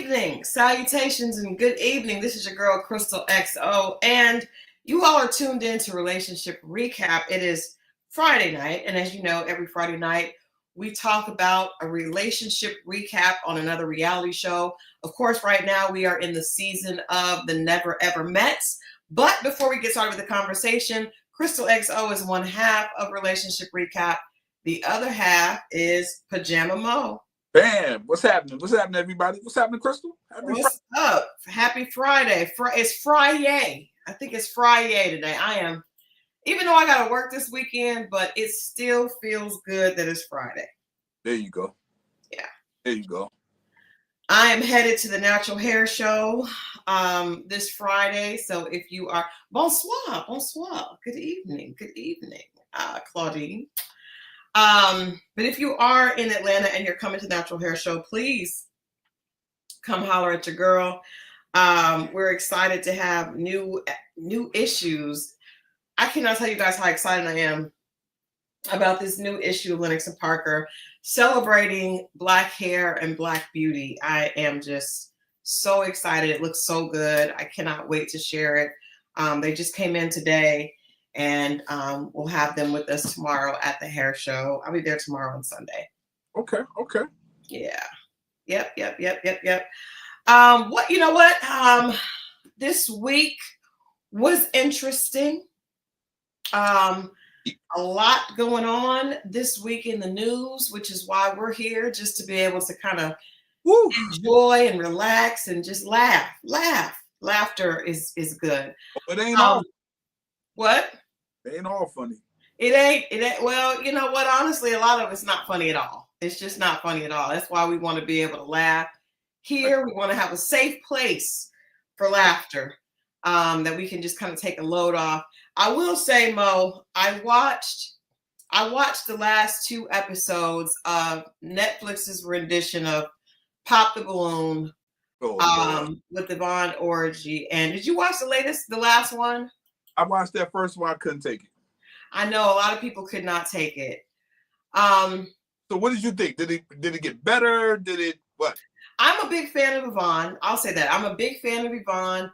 evening, salutations, and good evening. This is your girl, Christal XO, and you all are tuned in to Relationship Recap. It is Friday night, and as you know, every Friday night, we talk about a relationship recap on another reality show. Of course, right now, we are in the season of the Never Ever Mets. But before we get started with the conversation, Christal XO is one half of Relationship Recap. The other half is Pajama Moe. Bam! What's happening? What's happening, everybody? What's happening, Christal? What's up? Happy Friday. It's Fri-yay. I think it's Fri-yay today. I am, even though I got to work this weekend, but it still feels good that it's Friday. There you go. Yeah. There you go. I am headed to the Natural Hair Show this Friday. So if you are, bonsoir. Good evening, Claudine. But if you are in Atlanta and you're coming to the Natural Hair Show, please come holler at your girl. We're excited to have new issues. I cannot tell you guys how excited I am about this new issue of Lennox and Parker celebrating Black hair and Black beauty. I am just so excited. It looks so good. I cannot wait to share it. They just came in today. And we'll have them with us tomorrow at the hair show. I'll be there tomorrow and Sunday. Okay. Yeah. Yep. This week was interesting. A lot going on this week in the news, which is why we're here, just to be able to kind of enjoy and relax and just laugh. Laughter is good. It ain't all. What? It ain't all funny. It ain't. Well, you know what? Honestly, a lot of it's not funny at all. It's just not funny at all. That's why we want to be able to laugh here. We want to have a safe place for laughter, that we can just kind of take a load off. I will say, Mo, I watched the last 2 episodes of Netflix's rendition of Pop the Balloon with Yvonne Orji. And did you watch the last one? I watched that first one. I couldn't take it. I know a lot of people could not take it. So what did you think? Did it get better? Did it what? I'm a big fan of Yvonne. I'll say that. I'm a big fan of Yvonne.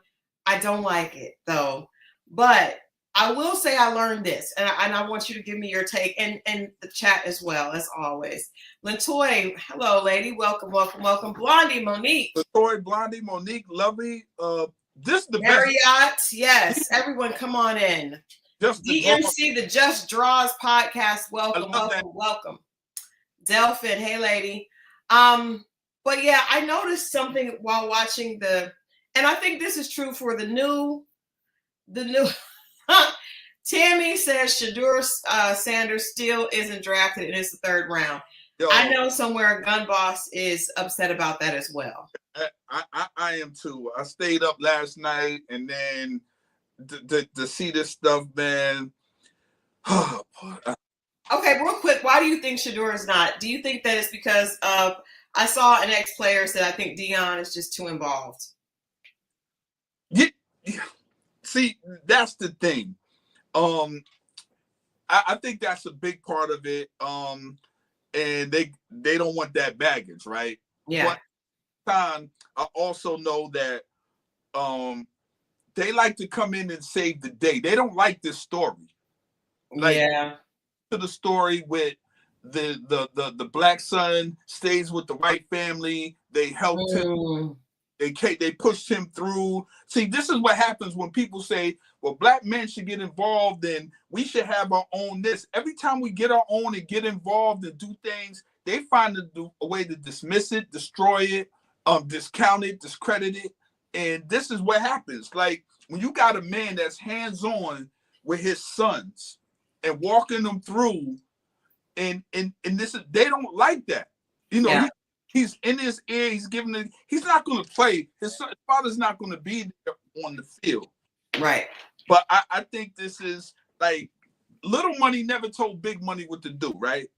I don't like it though. But I will say I learned this, and I want you to give me your take and the chat as well, as always. Lantoy, hello, lady. Welcome. Blondie, Monique. Lantoy, Blondie, Monique, lovely. This is the Marriott, best. yes. Everyone, come on in. DMC, the Just Draws podcast. Welcome. Delphin, hey, lady. But yeah, I noticed something while watching and I think this is true for the new. Tammy says Shadur Sanders still isn't drafted and it's the 3rd round. Yo, I know somewhere Gun Boss is upset about that as well. I am too. I stayed up last night and then to see this stuff, man. Okay, real quick, why do you think Shadur is not? Do you think that it's because of, I saw an ex-player said, I think Dion is just too involved. Yeah. See, that's the thing. I think that's a big part of it. And they don't want that baggage, right? Yeah. But time, I also know that they like to come in and save the day. They don't like this story. Yeah. To the story with the black son stays with the white family. They helped him. They pushed him through. See, this is what happens when people say, well, black men should get involved and we should have our own this. Every time we get our own and get involved and do things, they find a way to dismiss it, destroy it, discount it, discredit it. And this is what happens. Like when you got a man that's hands-on with his sons and walking them through, and this is, they don't like that. You know, he's in his ear. He's giving it. He's not going to play. His father's not going to be there on the field. Right. But I think this is like little money never told big money what to do. Right.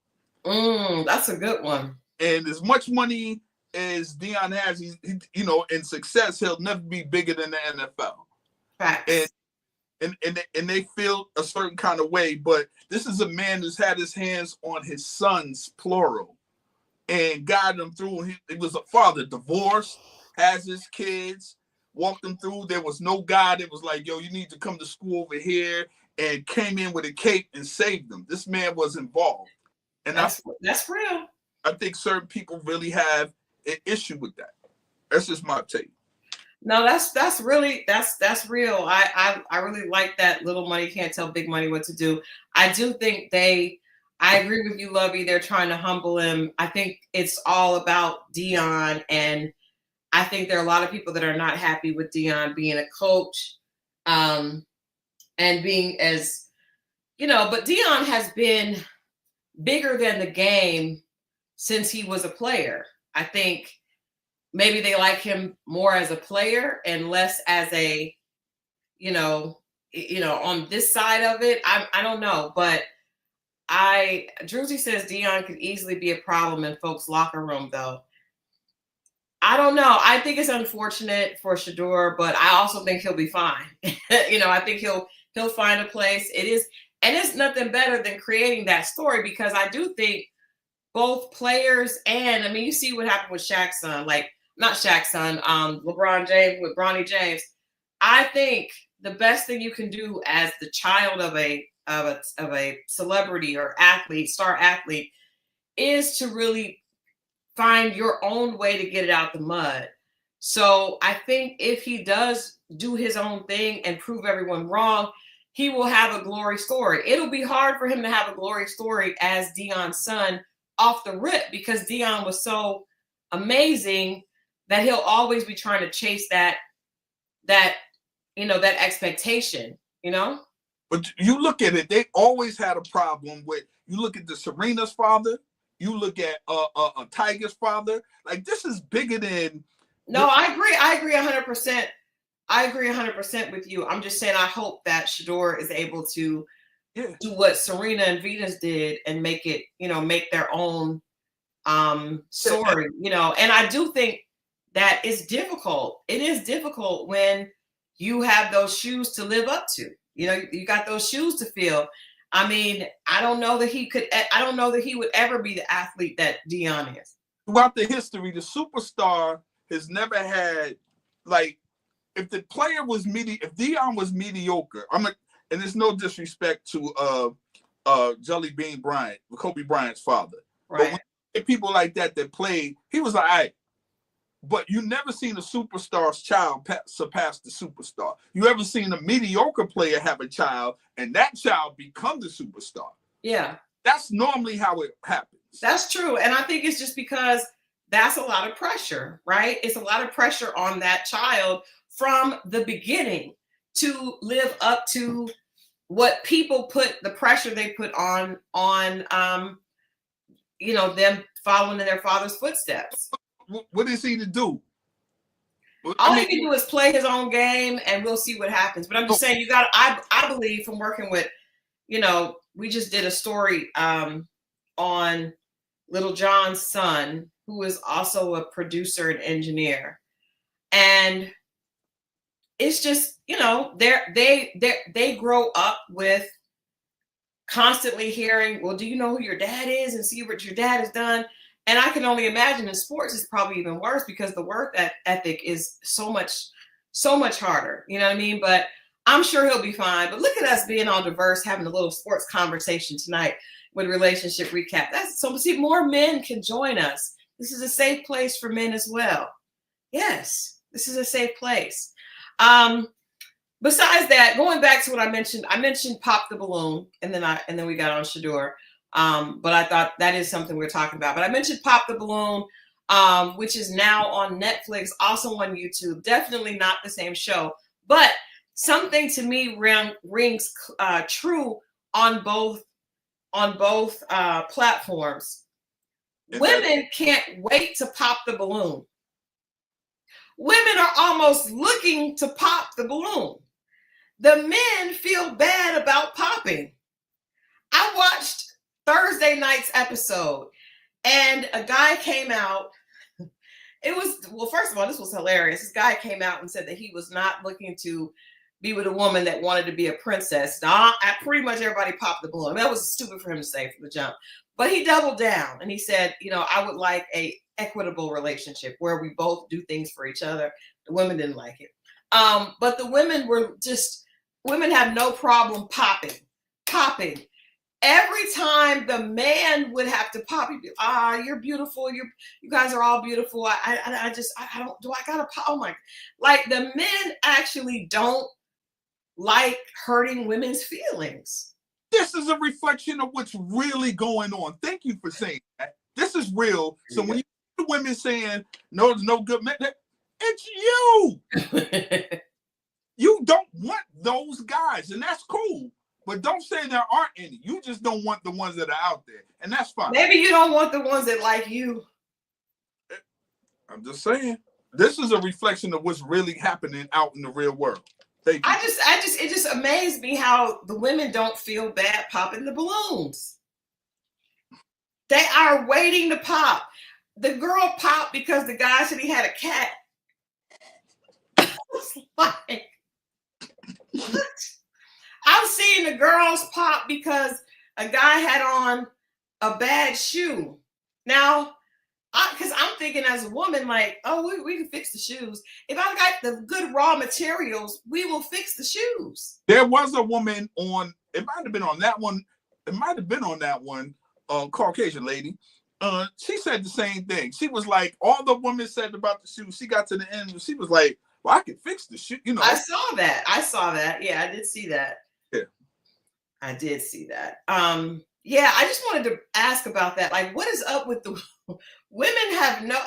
That's a good one. And as much money as Dion has, he in success, he'll never be bigger than the NFL. Facts. And they feel a certain kind of way. But this is a man who's had his hands on his sons, plural, and guided them through. He was a father, divorced, has his kids, walked them through. There was no guy that was like, yo, you need to come to school over here, and came in with a cape and saved them. This man was involved. And that's real. I think certain people really have an issue with that. That's just my take. No, that's really real. I really like that. Little money can't tell big money what to do. I do think I agree with you, Lovey. They're trying to humble him. I think it's all about Deion, and I think there are a lot of people that are not happy with Deion being a coach, and being as, but Deion has been bigger than the game since he was a player. I think maybe they like him more as a player and less as a, on this side of it. I don't know, but Druzy says Deion could easily be a problem in folks' locker room, though. I don't know. I think it's unfortunate for Shadur, but I also think he'll be fine. I think he'll find a place. And it's nothing better than creating that story, because I do think both players and, you see what happened with Shaq's son, not Shaq's son, LeBron James with Bronny James. I think the best thing you can do as the child of a celebrity or athlete, star athlete, is to really find your own way to get it out the mud. So I think if he does do his own thing and prove everyone wrong, he will have a glory story. It'll be hard for him to have a glory story as Deion's son off the rip, because Deion was so amazing that he'll always be trying to chase that expectation, But you look at it, they always had a problem with, you look at the Serena's father, you look at a Tiger's father. Like, this is bigger than. No, I agree 100%. I agree 100% with you. I'm just saying, I hope that Shadur is able to do what Serena and Venus did and make it, make their own story, and I do think that it's difficult. It is difficult when you have those shoes to live up to. You got those shoes to fill. I don't know that he would ever be the athlete that Deion is. Throughout the history, the superstar has never had, if the player was if Deion was mediocre, and there's no disrespect to Jelly Bean Bryant, Kobe Bryant's father. Right. But people like that played, he was all right. But you never seen a superstar's child surpass the superstar. You ever seen a mediocre player have a child and that child become the superstar? Yeah. That's normally how it happens. That's true. And I think it's just because that's a lot of pressure, right? It's a lot of pressure on that child from the beginning to live up to what people the pressure they put on them following in their father's footsteps. What is he to do? All he can do is play his own game, and we'll see what happens. But I'm just saying, I believe, from working with, we just did a story on Little John's son, who is also a producer and engineer. And it's just, they grow up with constantly hearing, well, do you know who your dad is, and see what your dad has done? And I can only imagine in sports it's probably even worse, because the work ethic is so much harder. You know what I mean? But I'm sure he'll be fine. But look at us being all diverse, having a little sports conversation tonight with Relationship Recap. See, more men can join us. This is a safe place for men as well. Yes, this is a safe place. Besides that, going back to what I mentioned Pop the Balloon, and then we got on Shadur. But I thought that is something we're talking about. But I mentioned Pop the Balloon, which is now on Netflix, also on YouTube. Definitely not the same show, but something to me rings true on both platforms. Women can't wait to pop the balloon. Women are almost looking to pop the balloon. The men feel bad about popping. I watched Thursday night's episode, and a guy came out. First of all, this was hilarious. This guy came out and said that he was not looking to be with a woman that wanted to be a princess. Now, pretty much everybody popped the balloon. That was stupid for him to say from the jump. But he doubled down and he said, I would like a equitable relationship where we both do things for each other. The women didn't like it. But the women women have no problem popping. Every time the man would have to pop, he'd be, you're beautiful. You guys are all beautiful. I gotta pop? Oh my, like the men actually don't like hurting women's feelings. This is a reflection of what's really going on. Thank you for saying that. This is real. So when you hear women saying, no, there's no good men, it's you. You don't want those guys, and that's cool. But don't say there aren't any. You just don't want the ones that are out there, and that's fine. Maybe you don't want the ones that like you. I'm just saying. This is a reflection of what's really happening out in the real world. Thank you. It just amazed me how the women don't feel bad popping the balloons. They are waiting to pop. The girl popped because the guy said he had a cat. It's like, what? I've seen the girls pop because a guy had on a bad shoe. Now, because I'm thinking as a woman, like, oh, we can fix the shoes. If I got the good raw materials, we will fix the shoes. There was a woman on, it might have been on that one. It might have been on that one, Caucasian lady. She said the same thing. She was like, all the women said about the shoes. She got to the end, she was like, well, I can fix the shoe. I saw that. Yeah, I did see that. Yeah. I did see that. Yeah, I just wanted to ask about that. Like, what is up with the women have no,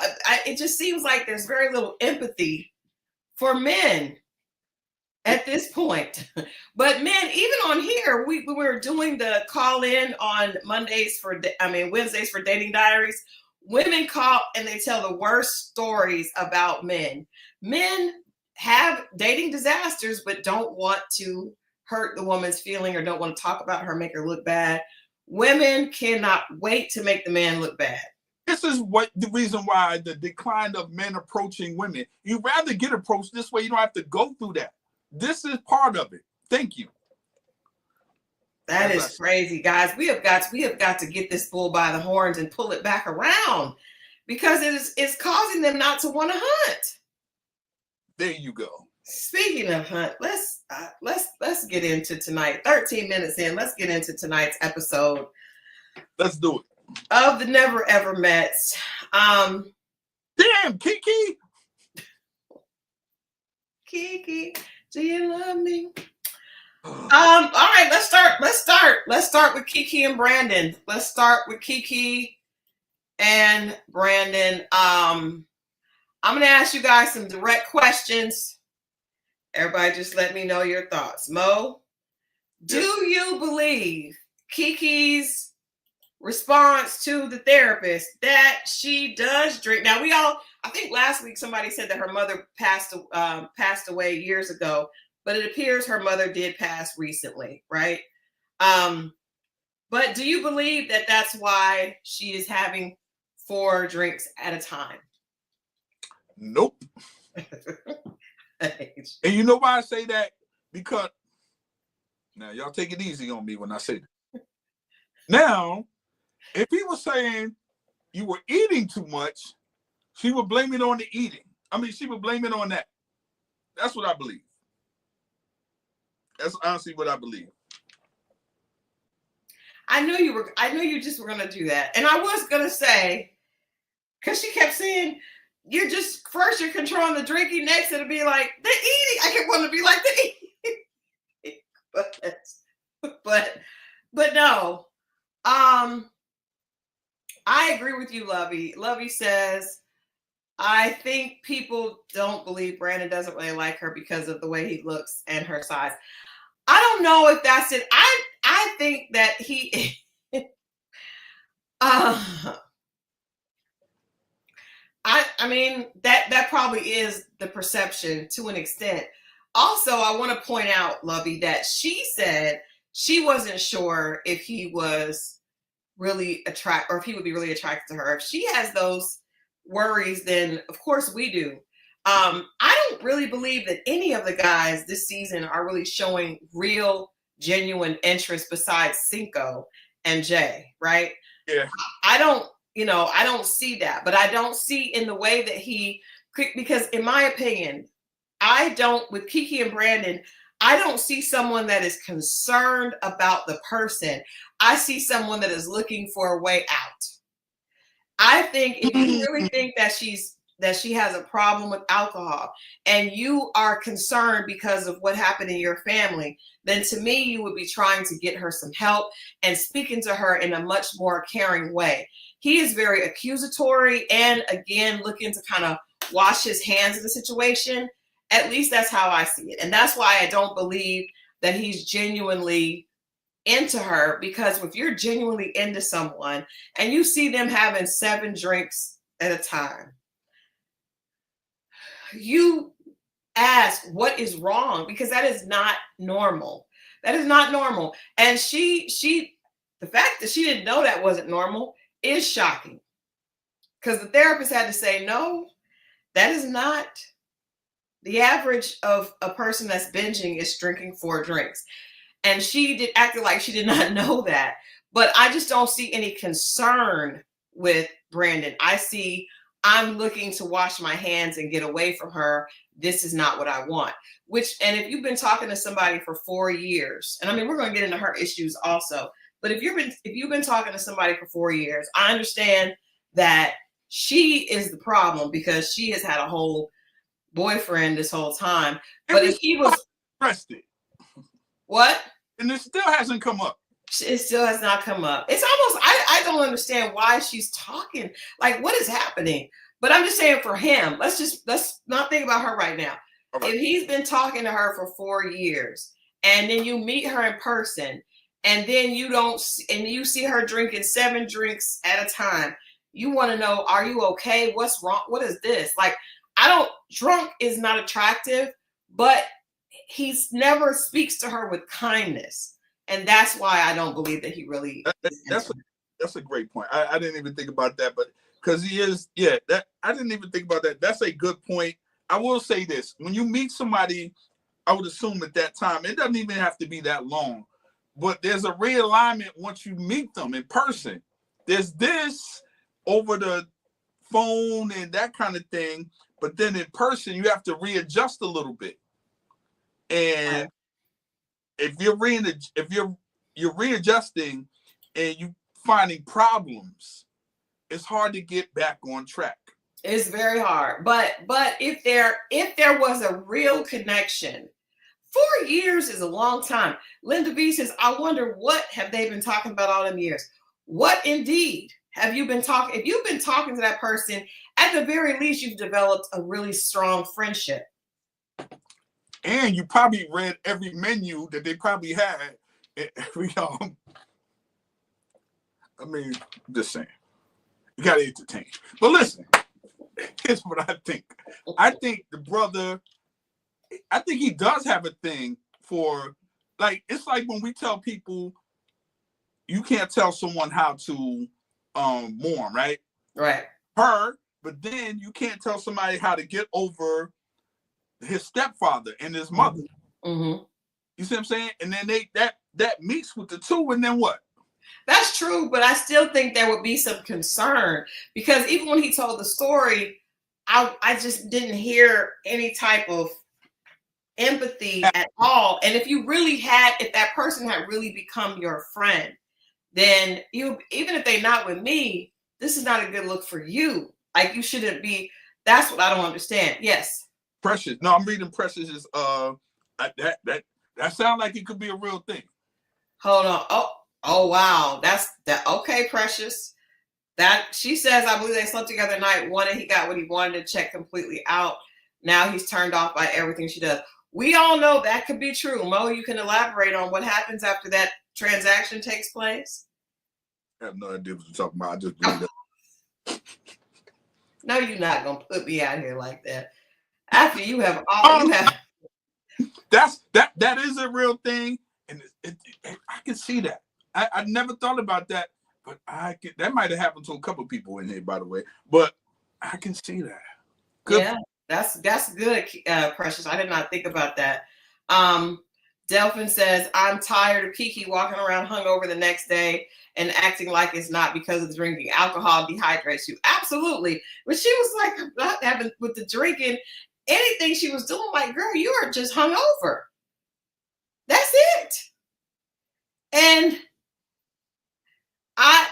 it just seems like there's very little empathy for men at this point. But men, even on here, we were doing the call in on Wednesdays for Dating Diaries. Women call and they tell the worst stories about men. Men have dating disasters, but don't want to hurt the woman's feeling or don't want to talk about her, make her look bad. Women cannot wait to make the man look bad. This is the reason why the decline of men approaching women. You'd rather get approached this way. You don't have to go through that. This is part of it. Thank you. That is crazy, guys. We have got to get this bull by the horns and pull it back around because it's causing them not to want to hunt. There you go. Speaking of hunt, let's get into tonight. 13 minutes in, let's get into tonight's episode. Let's do it. Of the Never Ever Mets. Damn, Kiki. Kiki, do you love me? All right, let's start with Kiki and Brandon. Let's start with Kiki and Brandon. I'm gonna ask you guys some direct questions. Everybody just let me know your thoughts. Mo, do you believe Kiki's response to the therapist that she does drink? Now I think last week somebody said that her mother passed away years ago, but it appears her mother did pass recently, right? But do you believe that that's why she is having 4 drinks at a time? Nope. And you know why I say that? Because now y'all take it easy on me when I say that. Now, if he was saying you were eating too much, she would blame it on the eating. She would blame it on that. That's what I believe. That's honestly what I believe. I knew you just were gonna do that. And I was gonna say, because she kept saying, you're controlling the drinking, next it'll be like the eating. I kept wanting to be like the eating. but no. I agree with you, Lovey. Lovey says, I think people don't believe Brandon doesn't really like her because of the way he looks and her size. I don't know if that's it. I think that he I mean that probably is the perception to an extent. Also, I want to point out, Lovey, that she said she wasn't sure if he was really attracted or if he would be really attracted to her. If she has those worries, then of course we do. I don't really believe that any of the guys this season are really showing real, genuine interest besides Sinko and Jay, right? Yeah. I don't see that, but I don't see in the way that because in my opinion, with Kiki and Brandon, I don't see someone that is concerned about the person. I see someone that is looking for a way out. I think if you really think that she has a problem with alcohol and you are concerned because of what happened in your family, then to me, you would be trying to get her some help and speaking to her in a much more caring way. He is very accusatory and again, looking to kind of wash his hands of the situation. At least that's how I see it. And that's why I don't believe that he's genuinely into her, because if you're genuinely into someone and you see them having 7 drinks at a time, you ask what is wrong, because that is not normal. That is not normal. And the fact that she didn't know that wasn't normal is shocking, because the therapist had to say, no, that is not the average of a person that's binging is drinking 4 drinks. And she acted like she did not know that. But I just don't see any concern with Brandon. I'm looking to wash my hands and get away from her. This is not what I want. And if you've been talking to somebody for 4 years, and I mean, we're going to get into her issues also, but if you've been talking to somebody for 4 years, I understand that she is the problem because she has had a whole boyfriend this whole time. But if he was arrested, what? And it still hasn't come up. It still has not come up. It's almost, I don't understand why she's talking. Like, what is happening? But I'm just saying for him, let's not think about her right now. Right. If he's been talking to her for 4 years and then you meet her in person and then you see her drinking 7 drinks at a time, you want to know, are you okay? What's wrong? What is this? Like, drunk is not attractive, but he's never speaks to her with kindness. And that's why I don't believe that he really. That's a great point. I didn't even think about that, but because he is, I didn't even think about that. That's a good point. I will say this: when you meet somebody, I would assume at that time, it doesn't even have to be that long, but there's a realignment once you meet them in person. There's this over the phone and that kind of thing, but then in person, you have to readjust a little bit. And if you're readjusting and you finding problems, it's hard to get back on track. It's very hard. But if there was a real connection, 4 years is a long time. Linda B says, I wonder what have they been talking about all them years? What indeed have you been talking? If you've been talking to that person, at the very least, you've developed a really strong friendship. And you probably read every menu that they probably had. I mean, just saying. You got to entertain. But listen, here's what I think. I think the brother, I think he does have a thing for, like, it's like when we tell people you can't tell someone how to mourn, right? Right. But then you can't tell somebody how to get over his stepfather and his mother. Mm-hmm. You see what I'm saying? And then that meets with the two, and then what? That's true, but I still think there would be some concern, because even when he told the story, I just didn't hear any type of empathy at all. And if that person had really become your friend, then even if they're not with me, this is not a good look for you. Like, you shouldn't be. That's what I don't understand. Yes. Precious. No, I'm reading Precious's. That sounds like it could be a real thing. Hold on. Oh wow. That's that. Okay, Precious. That she says, I believe they slept together night one and he got what he wanted to check completely out. Now he's turned off by everything she does. We all know that could be true. Mo, you can elaborate on what happens after that transaction takes place? I have no idea what you're talking about. I just believe that. No, you're not gonna put me out here like that. After you have all you have. That is a real thing, and I can see that. I never thought about that, but that might have happened to a couple of people in here, by the way. But I can see that. Good. Yeah, that's good, Precious. I did not think about that. Delphin says, I'm tired of Kiki walking around hungover the next day and acting like it's not because of drinking. Alcohol dehydrates you. Absolutely. But she was like, not having with the drinking, anything she was doing, like, girl, you are just hungover. That's it. And all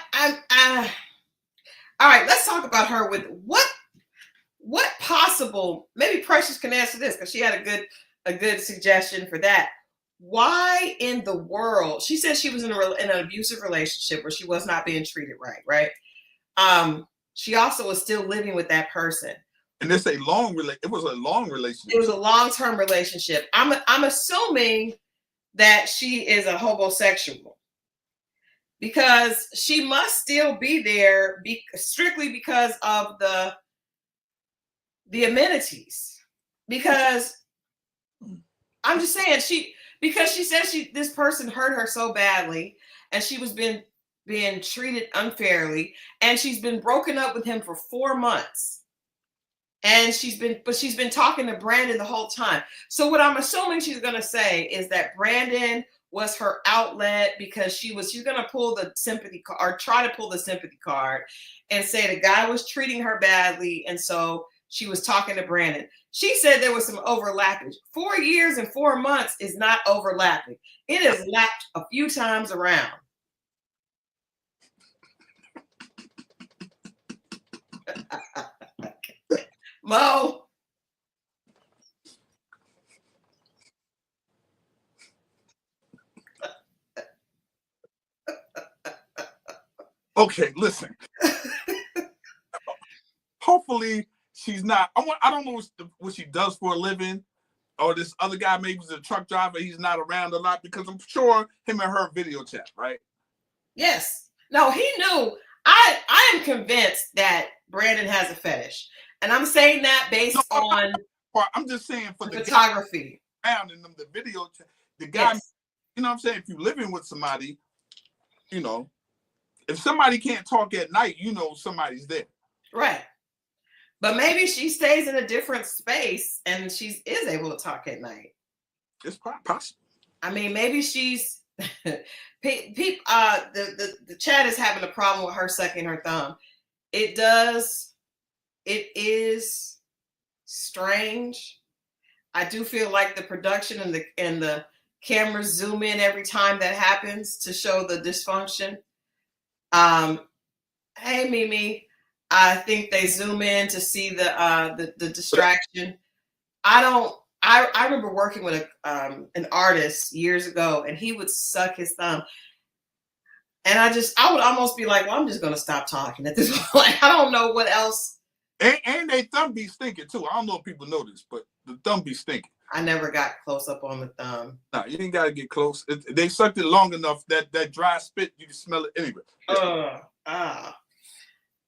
right, let's talk about her with what possible, maybe Precious can answer this because she had a good suggestion for that. Why in the world? She said she was in an abusive relationship where she was not being treated right? She also was still living with that person. And it's a long it was a long relationship. It was a long-term relationship. I'm assuming that she is a homosexual because she must still be there strictly because of the amenities. Because I'm just saying because she said this person hurt her so badly and she was being treated unfairly, and she's been broken up with him for 4 months. And she's been talking to Brandon the whole time. So what I'm assuming she's going to say is that Brandon was her outlet because she's going to pull the sympathy card or try to pull the sympathy card and say the guy was treating her badly. And so she was talking to Brandon. She said there was some overlapping. 4 years and 4 months is not overlapping. It has lapped a few times around. Mo. Okay, listen. Hopefully she's not. I don't know what she does for a living, or this other guy maybe is a truck driver. He's not around a lot because I'm sure him and her video chat, right? Yes. No, he knew. I am convinced that Brandon has a fetish. And I'm saying that based on I'm just saying for the photography. Around in them, the video chat, the guy, yes. You know what I'm saying? If you're living with somebody, you know, if somebody can't talk at night, you know somebody's there. Right. But maybe she stays in a different space and she is able to talk at night. It's possible. I mean, maybe she's the chat is having a problem with her sucking her thumb. It is strange. I do feel like the production and the cameras zoom in every time that happens to show the dysfunction. Hey Mimi, I think they zoom in to see the distraction. I remember working with an artist years ago, and he would suck his thumb. And I would almost be like, well, I'm just going to stop talking at this point. Like, I don't know what else. And they thumb be stinking too. I don't know if people know this, but the thumb be stinking. I never got close up on the thumb. No, you ain't got to get close. They sucked it long enough that dry spit, you can smell it anyway. Yeah.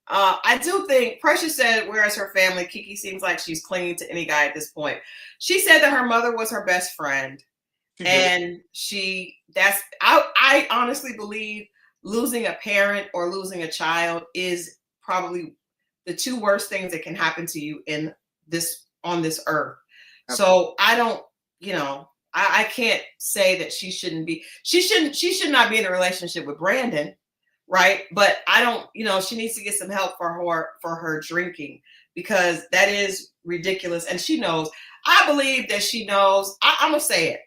I do think Precious said, whereas her family, Kiki seems like she's clinging to any guy at this point. She said that her mother was her best friend. I honestly believe losing a parent or losing a child is probably the two worst things that can happen to you on this earth. So I don't, I can't say that she should not be in a relationship with Brandon. Right. But I don't, she needs to get some help for her drinking, because that is ridiculous. And she knows. I believe that she knows. I'm going to say it.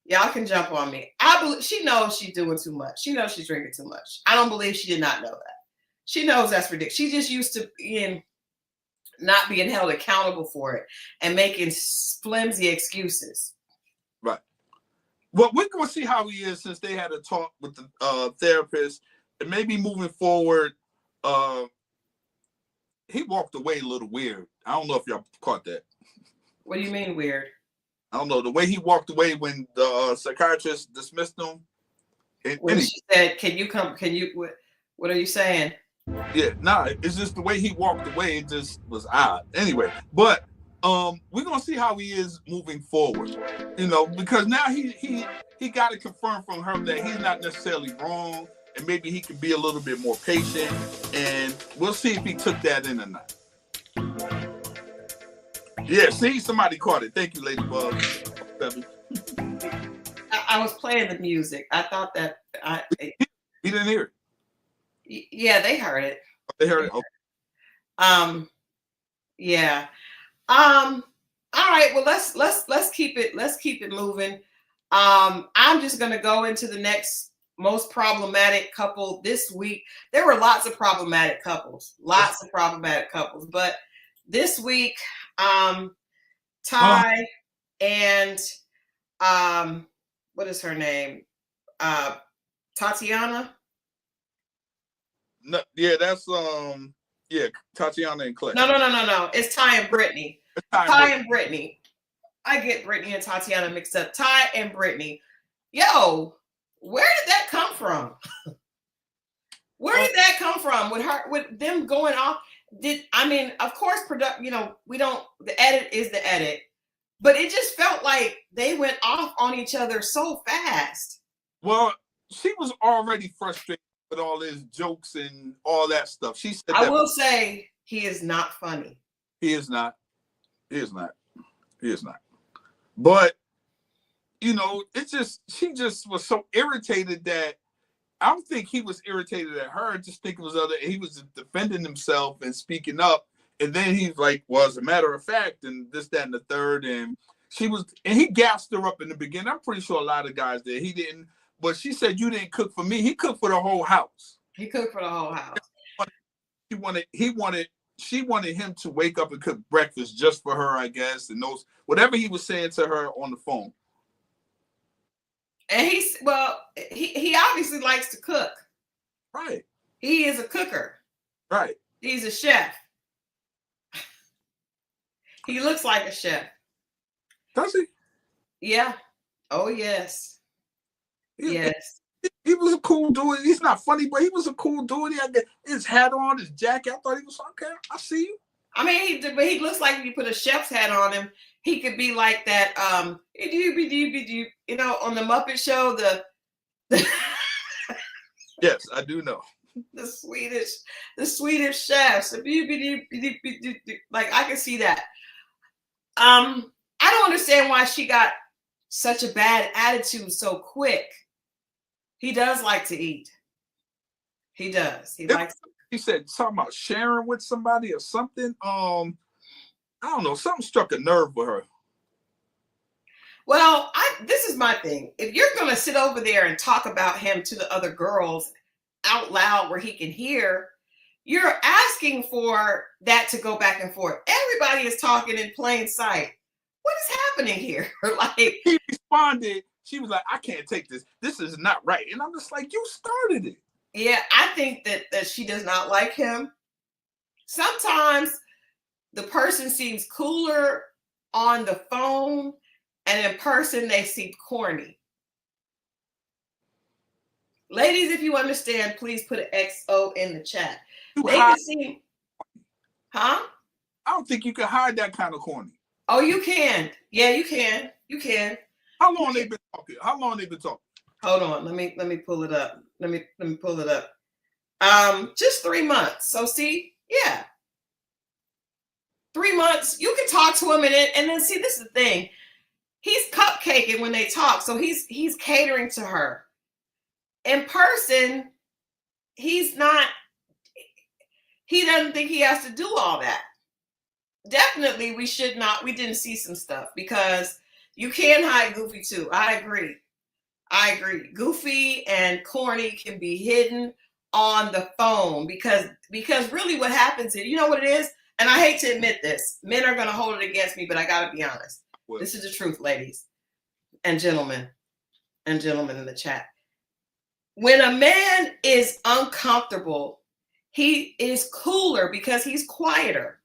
Y'all can jump on me. I believe she knows she's doing too much. She knows she's drinking too much. I don't believe she did not know that. She knows that's ridiculous. She just used to not being held accountable for it and making flimsy excuses. Right. Well, we're going to see how he is since they had a talk with the therapist. And maybe moving forward, he walked away a little weird. I don't know if y'all caught that. What do you mean weird? I don't know. The way he walked away when the psychiatrist dismissed him. When she said, what are you saying? Yeah, it's just the way he walked away. It just was odd. Anyway, but we're going to see how he is moving forward, because now he got to confirm from her that he's not necessarily wrong. And maybe he can be a little bit more patient, and we'll see if he took that in or not. Yeah, see, somebody caught it. Thank you, Ladybug. I was playing the music. I thought that he didn't hear it. Yeah, they heard it. They heard it. Okay. Yeah. All right. Well, let's keep it moving. I'm just gonna go into the next most problematic couple this week. There were lots of problematic couples, but this week, Ty and what is her name? Tatiana. No, yeah, that's Tatiana and Clay. No. It's Ty and Britney. Ty and Britney. I get Britney and Tatiana mixed up. Ty and Britney. Yo, where did that come from? Where did that come from? With them going off? Of course, the edit is the edit, but it just felt like they went off on each other so fast. Well, she was already frustrated with all his jokes and all that stuff. She said I will say he is not funny. He is not. But she just was so irritated that I don't think he was irritated at her. Just think it was he was defending himself and speaking up. And then he's like, well, as a matter of fact, and this, that, and the third. And he gassed her up in the beginning. I'm pretty sure a lot of guys did. He didn't. But she said, you didn't cook for me. He cooked for the whole house. He cooked for the whole house. She wanted him to wake up and cook breakfast just for her, I guess. And whatever he was saying to her on the phone. And he obviously likes to cook. Right. He is a cooker. Right. He's a chef. He looks like a chef. Does he? Yeah. Oh, yes. Yes. He was a cool dude. He's not funny, but he was a cool dude. He had his hat on, his jacket. I thought he was okay. I see you. I mean, he looks like if you put a chef's hat on him, he could be like that. On the Muppet Show, Yes, I do know. The Swedish chefs. Like, I can see that. I don't understand why she got such a bad attitude so quick. He does like to eat. He does. He said something about sharing with somebody or something. I don't know. Something struck a nerve with her. Well, this is my thing. If you're going to sit over there and talk about him to the other girls out loud where he can hear, you're asking for that to go back and forth. Everybody is talking in plain sight. What is happening here? Like, he responded. She was like, I can't take this. This is not right. And I'm just like, you started it. Yeah, I think that she does not like him. Sometimes the person seems cooler on the phone, and in person they seem corny. Ladies, if you understand, please put an XO in the chat. They can seem, huh? I don't think you can hide that kind of corny. Oh, you can. Yeah, you can. You can. How long they been talking? Hold on, let me pull it up. Let me pull it up. Just 3 months. So see, yeah. 3 months. You can talk to him and then see, this is the thing. He's cupcaking when they talk, so he's catering to her. In person, he doesn't think he has to do all that. Definitely we didn't see some stuff, because you can hide goofy too. I agree. Goofy and corny can be hidden on the phone, because really what happens is, you know what it is? And I hate to admit this. Men are going to hold it against me, but I got to be honest. Well, this is the truth, ladies and gentlemen in the chat. When a man is uncomfortable, he is cooler because he's quieter.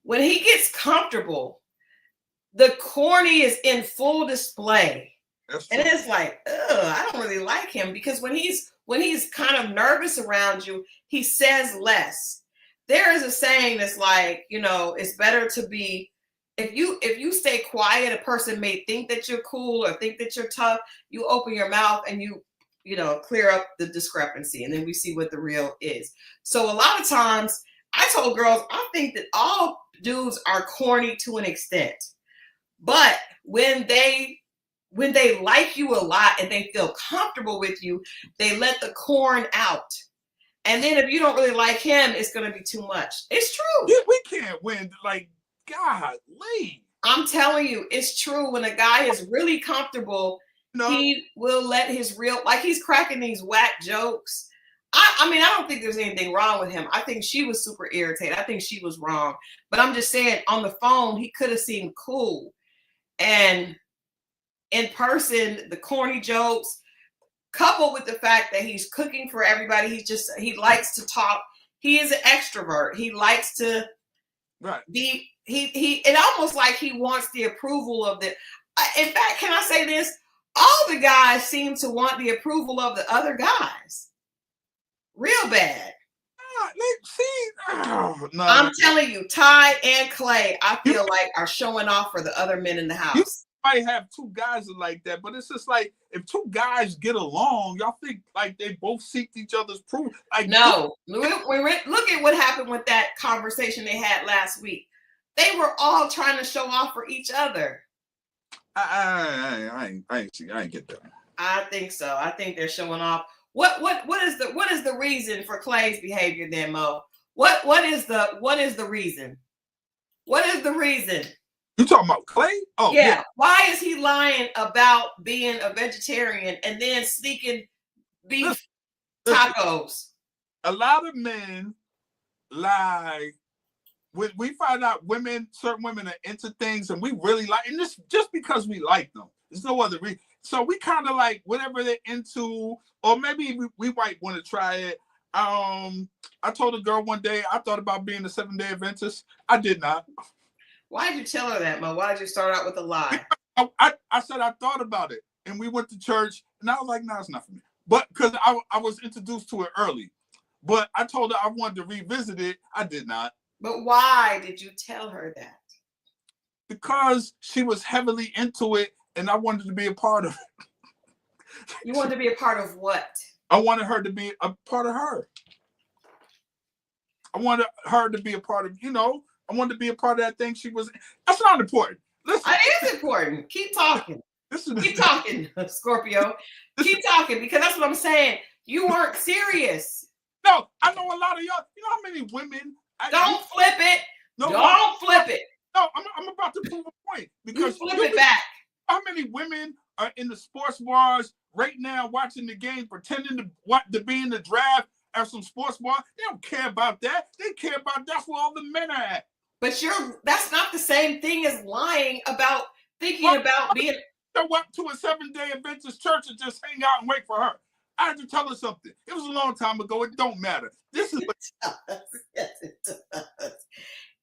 When he gets comfortable, the corny is in full display. And it's like, I don't really like him, because when he's kind of nervous around you, he says less. There is a saying that's like, it's better to be, if you stay quiet, a person may think that you're cool or think that you're tough. You open your mouth and you clear up the discrepancy, and then we see what the real is. So a lot of times I told girls, I think that all dudes are corny to an extent, but when they when they like you a lot and they feel comfortable with you, they let the corn out. And then if you don't really like him, it's going to be too much. It's true. Yeah, we can't win. Like, golly. I'm telling you, it's true. When a guy is really comfortable, he will let his real, like he's cracking these whack jokes. I mean, I don't think there's anything wrong with him. I think she was super irritated. I think she was wrong. But I'm just saying, on the phone, he could have seemed cool. And in person, the corny jokes, coupled with the fact that he's cooking for everybody, he likes to talk. He is an extrovert. He likes to be, it almost like he wants the approval of the, in fact, can I say this? All the guys seem to want the approval of the other guys. Real bad. No. I'm telling you, Ty and Clay, I feel like are showing off for the other men in the house. Might have two guys like that, but it's just like if two guys get along, y'all think like they both seek each other's proof. Like, no, look at what happened with that conversation they had last week. They were all trying to show off for each other. I ain't get that. I think so. I think they're showing off. What is the reason for Clay's behavior then, Mo? What is the reason? What is the reason? You talking about Clay? Oh, yeah. Why is he lying about being a vegetarian and then sneaking beef tacos? A lot of men lie. We find out certain women are into things, and we really like, and this just because we like them. There's no other reason. So we kind of like whatever they're into, or maybe we might want to try it. I told a girl one day I thought about being a 7-day Adventist. I did not. Why did you tell her that, Mo? Why did you start out with a lie? I said I thought about it, and we went to church, and I was like, no, it's not for me. But because I was introduced to it early. But I told her I wanted to revisit it. I did not. But why did you tell her that? Because she was heavily into it, and I wanted to be a part of it. You wanted to be a part of what? I wanted her to be a part of her. I wanted her to be a part of, I wanted to be a part of that thing she was. That's not important. Listen. It is important. Keep talking. Keep talking, Scorpio. Keep talking, because that's what I'm saying. You weren't serious. No, I know a lot of y'all. You know how many women. Don't flip it. No, don't flip it. No, I'm about to prove a point. Because you flip it back. How many women are in the sports bars right now watching the game, pretending to be in the draft at some sports bar? They don't care about that. They care about that's where all the men are at. But that's not the same thing as lying about thinking about being. Show up to a 7-day Adventist church and just hang out and wait for her. I had to tell her something. It was a long time ago. It don't matter. This is what yes, it does.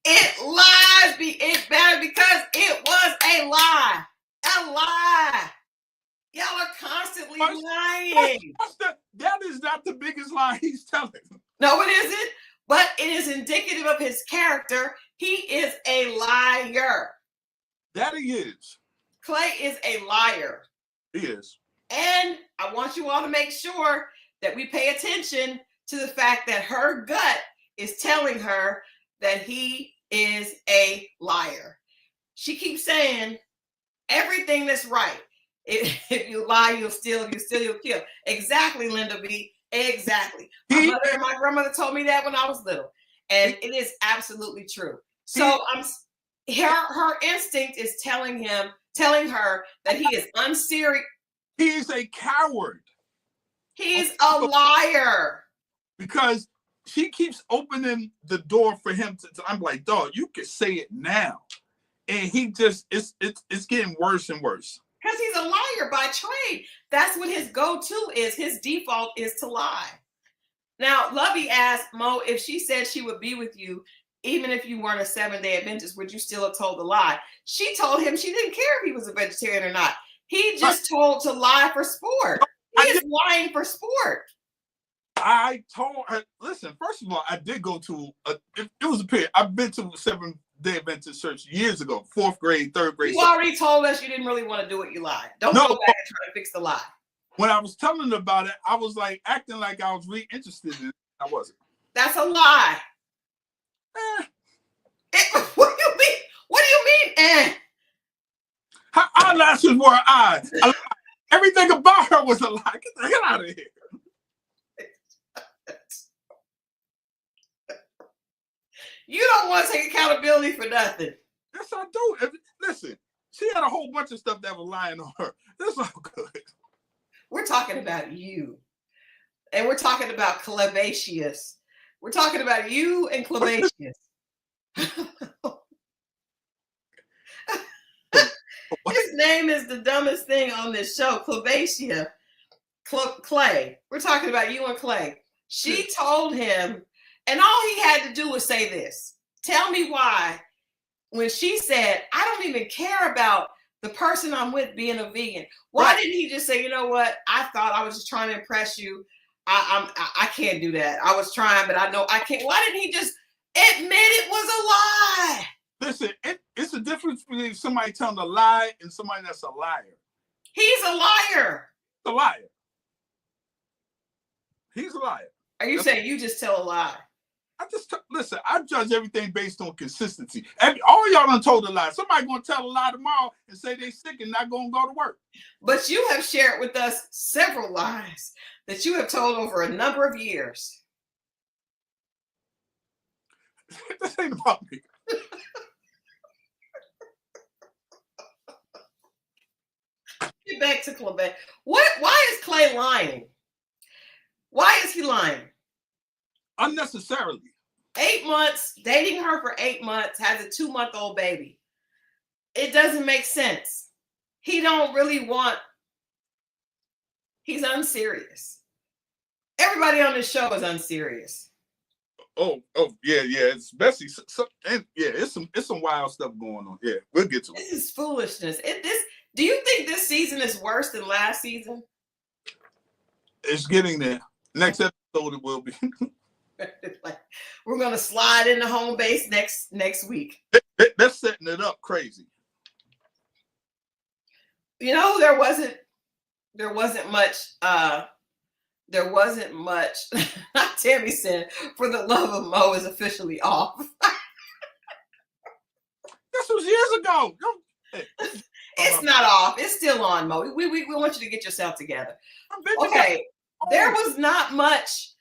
It lies. It matters because it was a lie. A lie. Y'all are constantly lying. That is not the biggest lie he's telling. No, it isn't. But it is indicative of his character. He is a liar. That he is. Clay is a liar. He is. And I want you all to make sure that we pay attention to the fact that her gut is telling her that he is a liar. She keeps saying everything that's right. If you lie, you'll steal, you'll kill. Exactly, Linda B. Exactly. My mother and my grandmother told me that when I was little. And it is absolutely true. So her instinct is telling her that he is unserious. He is a coward. He's a liar. Because she keeps opening the door for him to I'm like, dog, you can say it now. And he just it's getting worse and worse. Because he's a liar by trade. That's what his go-to is. His default is to lie. Now, Lovey asked Mo if she said she would be with you, even if you weren't a 7-day Adventist, would you still have told the lie? She told him she didn't care if he was a vegetarian or not. He just told to lie for sport. He is lying for sport. I told her, listen, first of all, I did go to, it was a period. I've been to a 7-day Adventist church years ago, 4th grade, 3rd grade. You already told us you didn't really want to do it, you lied. Don't go back and try to fix the lie. When I was telling her about it, I was like acting like I was really interested in it. I wasn't. That's a lie. What do you mean? What do you mean? I eyelashes were an eye. Everything about her was a lie. Get the hell out of here. You don't want to take accountability for nothing. Yes, I do. Listen, she had a whole bunch of stuff that was lying on her. That's all good. We're talking about you. And we're talking about Clavacious. We're talking about you and Clavacious. His name is the dumbest thing on this show, Clavacia. Clay. We're talking about you and Clay. She told him, and all he had to do was say this. Tell me why, when she said, I don't even care about the person I'm with being a vegan. Why didn't he just say, you know what? I thought I was just trying to impress you. I can't do that. I was trying, but I know I can't. Why didn't he just admit it was a lie? Listen, it's a difference between somebody telling a lie and somebody that's a liar. He's a liar. A liar. He's a liar. Are you saying you just tell a lie? Listen, I judge everything based on consistency. All y'all done told a lie. Somebody gonna tell a lie tomorrow and say they sick and not gonna go to work. But you have shared with us several lies that you have told over a number of years. This ain't about me. Get back to Clay. Why is Clay lying? Why is he lying? Unnecessarily. 8 months, dating her for 8 months, has a 2-month-old baby. It doesn't make sense. He don't really want, he's unserious. Everybody on this show is unserious. Oh, yeah. Especially it's some wild stuff going on. Yeah, we'll get to it. This is foolishness. Do you think this season is worse than last season? It's getting there. Next episode it will be. Like, we're gonna slide into home base next week. They're setting it up crazy. You know, there wasn't much. Tammy said, "For the love of Mo is officially off." This was years ago. It's not off. It's still on, Mo. We want you to get yourself together. Okay, there was not much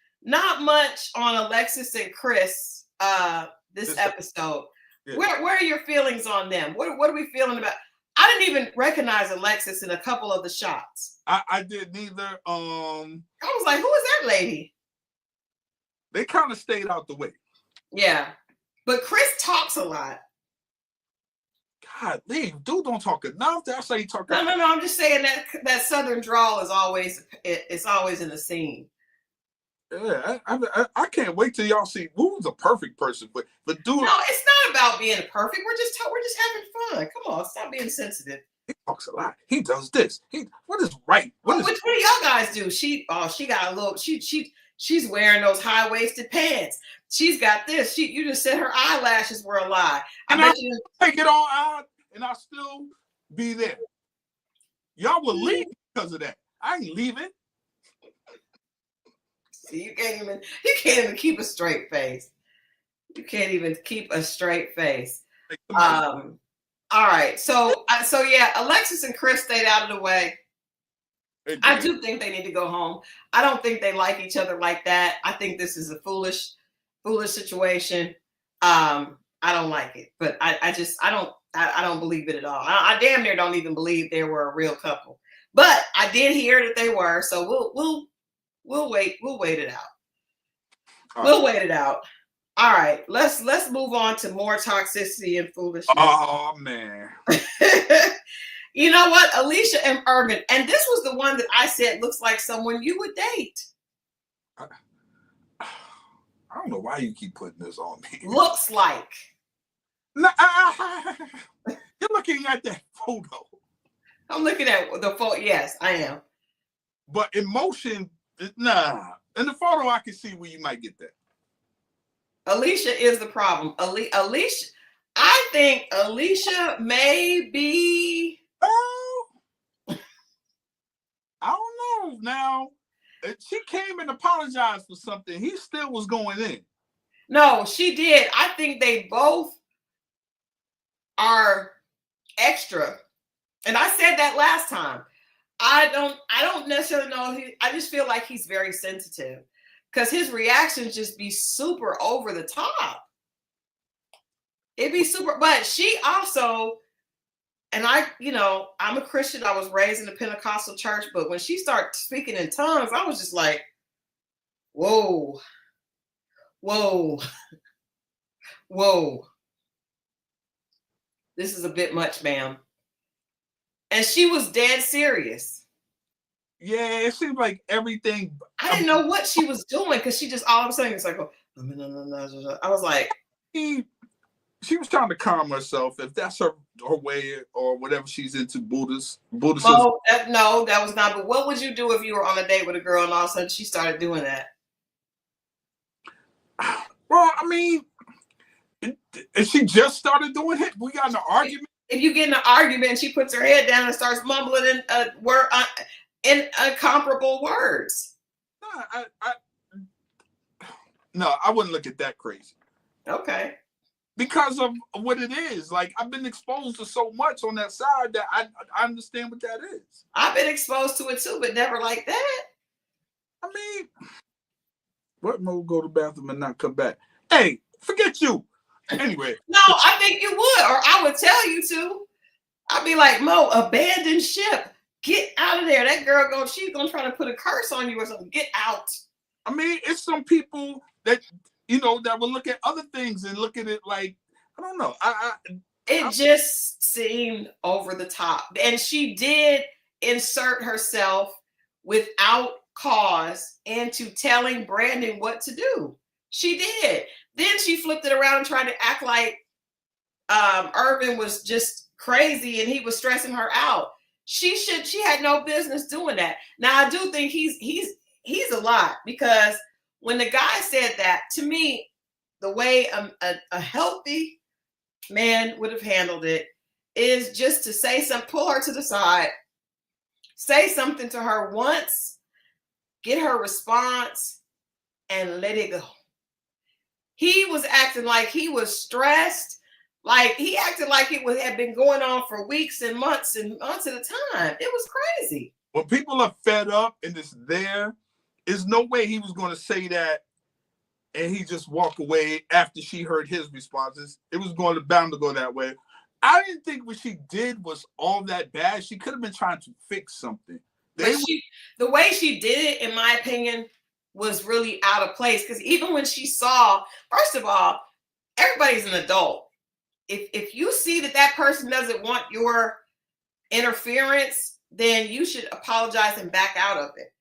on Alexis and Chris this episode. Yeah. Where are your feelings on them? What are we feeling about? I didn't even recognize Alexis in a couple of the shots. I did neither. I was like, who is that lady? They kind of stayed out the way. Yeah, but Chris talks a lot. God, dude, don't talk enough. That's how you talk. No. I'm just saying that Southern drawl is always in the scene. Yeah, I can't wait till y'all see who's a perfect person. But dude, no, it's not about being perfect. We're just having fun. Come on, stop being sensitive. He talks a lot. He does this. What is right? What do y'all guys do? She got a little. She's wearing those high-waisted pants. She's got this. You just said her eyelashes were a lie. I bet you take it all out, and I'll still be there. Y'all will leave because of that. I ain't leaving. See, you can't even keep a straight face. You can't even keep a straight face. All right. So yeah, Alexis and Chris stayed out of the way. I do think they need to go home. I don't think they like each other like that. I think this is a foolish situation. I don't like it, but I don't believe it at all. I damn near don't even believe they were a real couple. But I did hear that they were, so we'll wait it out. We'll wait it out. All right, let's move on to more toxicity and foolishness. Oh man. You know what? Alicia and Ervin, and this was the one that I said looks like someone you would date. I don't know why you keep putting this on me. Looks like. Nah, you're looking at that photo. I'm looking at the photo. Yes, I am. But emotion, nah. In the photo, I can see where you might get that. Alicia is the problem. Alicia, I think Alicia may be. Oh, I don't know. Now, she came and apologized for something. He still was going in. No, she did. I think they both are extra And I said that last time. I don't necessarily know. I just feel like he's very sensitive because his reactions just be super over the top. It'd be super, but she also, and I'm a Christian. I was raised in a Pentecostal church, but when she started speaking in tongues, I was just like, whoa, whoa, whoa. This is a bit much, ma'am. And she was dead serious. Yeah, it seems like everything. I didn't know what she was doing because she just all of a sudden it's like, oh, no. I was like, she was trying to calm herself, if that's her way or whatever she's into, Buddhism. Oh, no, that was not. But what would you do if you were on a date with a girl and all of a sudden she started doing that? Well, I mean, if she just started doing it, we got in an argument. If you get in an argument and she puts her head down and starts mumbling in incomparable words. No, I wouldn't look at that crazy. Okay. Because of what it is. Like, I've been exposed to so much on that side that I understand what that is. I've been exposed to it too, but never like that. I mean, what Mo go to the bathroom and not come back? Hey, forget you. Anyway. No, I think you would, or I would tell you to. I'd be like, Mo, abandon ship. Get out of there. That girl she's gonna try to put a curse on you or something. Get out. I mean, it's some people that that will look at other things and look at it like, I don't know. It just seemed over the top. And she did insert herself without cause into telling Brandon what to do. She did. Then she flipped it around and tried to act like Ervin was just crazy and he was stressing her out. She had no business doing that. Now I do think he's a lot, because when the guy said that, to me, the way a healthy man would have handled it is just to say something, pull her to the side, say something to her once, get her response, and let it go. He was acting like he was stressed. Like, he acted like it had been going on for weeks and months at a time. It was crazy. When people are fed up and it's there's no way he was going to say that and he just walk away after she heard his responses. It was bound to go that way. I didn't think what she did was all that bad. She could have been trying to fix something. The way she did it, in my opinion, was really out of place. Because even when she saw, first of all, everybody's an adult. If you see that person doesn't want your interference, then you should apologize and back out of it.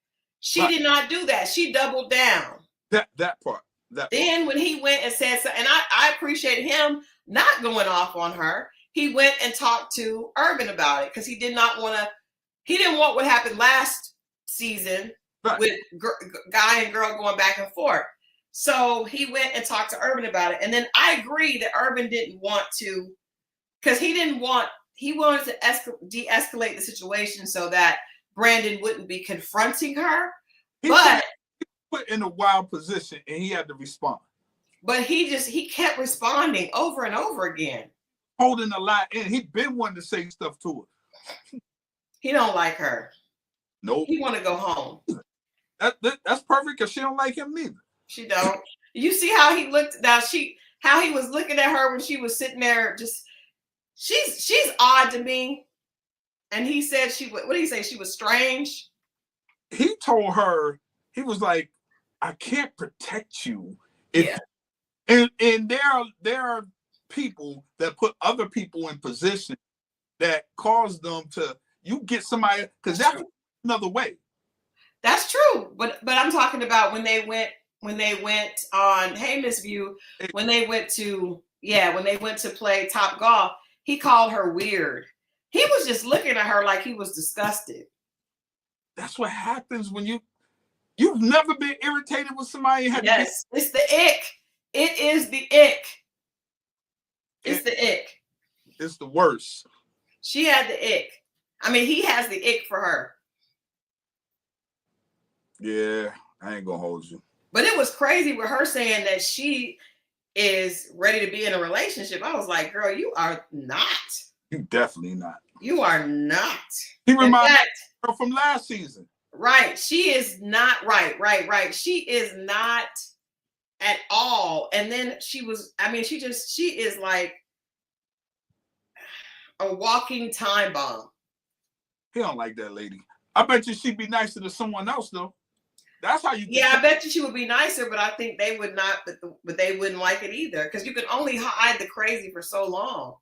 She did not do that. She doubled down. That part. Then when he went and said so, and I appreciate him not going off on her, he went and talked to Ervin about it, because he didn't want what happened last season with guy and girl going back and forth. So he went and talked to Ervin about it. And then I agree that Ervin didn't want to, because he wanted to de-escalate the situation so that Brandon wouldn't be confronting her. But put in a wild position and he had to respond. But he kept responding over and over again. Holding a lot in. He'd been wanting to say stuff to her. He don't like her. Nope. He want to go home. That's perfect, because she don't like him neither. She don't. You see how he looked? How he was looking at her when she was sitting there. Just she's odd to me. And he said what did he say? She was strange. He told her, he was like, I can't protect you. And there are people that put other people in position that cause them to, you get somebody, because that's another way. That's true. But I'm talking about when they went on, hey, Miss View, when they went to play Top Golf, he called her weird. He was just looking at her like he was disgusted. That's what happens when you've never been irritated with somebody. Yes, it's the ick. It is the ick. It's the ick. It's the worst. She had the ick. I mean, he has the ick for her. Yeah, I ain't gonna hold you. But it was crazy with her saying that she is ready to be in a relationship. I was like, girl, you are not. You definitely not. You are not. He reminds me of her from last season. Right. She is not right. She is not at all. And then she is like a walking time bomb. He don't like that lady. I bet you she'd be nicer to someone else though. That's how you. Yeah, I bet you she would be nicer, but I think they would not. But they wouldn't like it either because you can only hide the crazy for so long.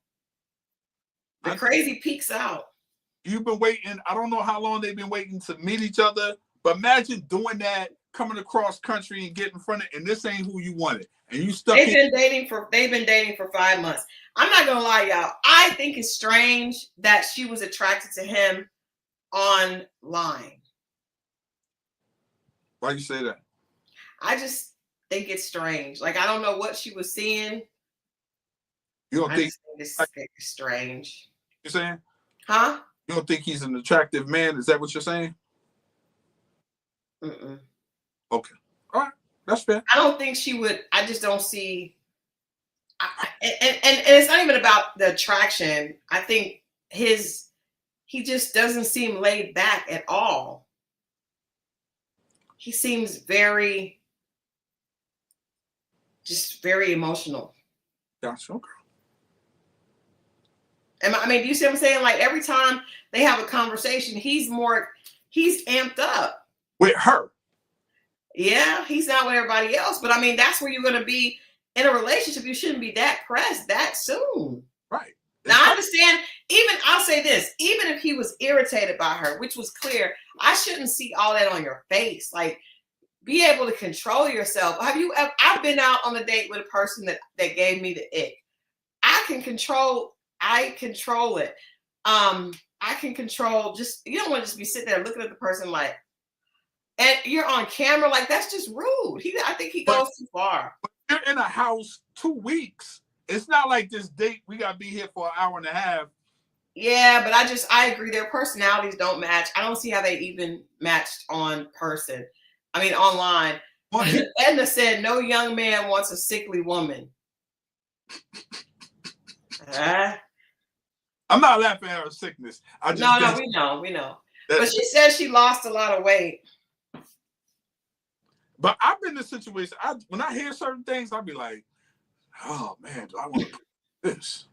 The crazy peeks out. You've been waiting. I don't know how long they've been waiting to meet each other, but imagine doing that, coming across country and getting in front of, and this ain't who you wanted, and you stuck. They've been dating for 5 months. I'm not gonna lie, y'all. I think it's strange that she was attracted to him online. Why you say that? I just think it's strange. Like I don't know what she was seeing. You don't think it's strange? You're saying? Huh? You don't think he's an attractive man? Is that what you're saying? Mm-mm. Okay. All right. That's fair. I don't think she would. I just don't see. And it's not even about the attraction. I think he just doesn't seem laid back at all. He seems very emotional. Gotcha. Okay. I mean, do you see what I'm saying? Like every time they have a conversation, he's amped up. With her. Yeah, he's not with everybody else. But I mean, that's where you're going to be in a relationship. You shouldn't be that pressed that soon. Right. Now, I understand. I'll say this, even if he was irritated by her, which was clear, I shouldn't see all that on your face. Like, be able to control yourself. I've been out on a date with a person that gave me the ick. I control it. I can control you don't want to just be sitting there looking at the person like, and you're on camera, like that's just rude. I think he goes too far. But you're in a house 2 weeks. It's not like this date, we gotta be here for an hour and a half. Yeah, but I agree. Their personalities don't match. I don't see how they even matched online. Edna said, no young man wants a sickly woman. I'm not laughing at her sickness. We know. But she said she lost a lot of weight. But I've been in a situation, when I hear certain things, I'll be like, oh man, do I want to do this?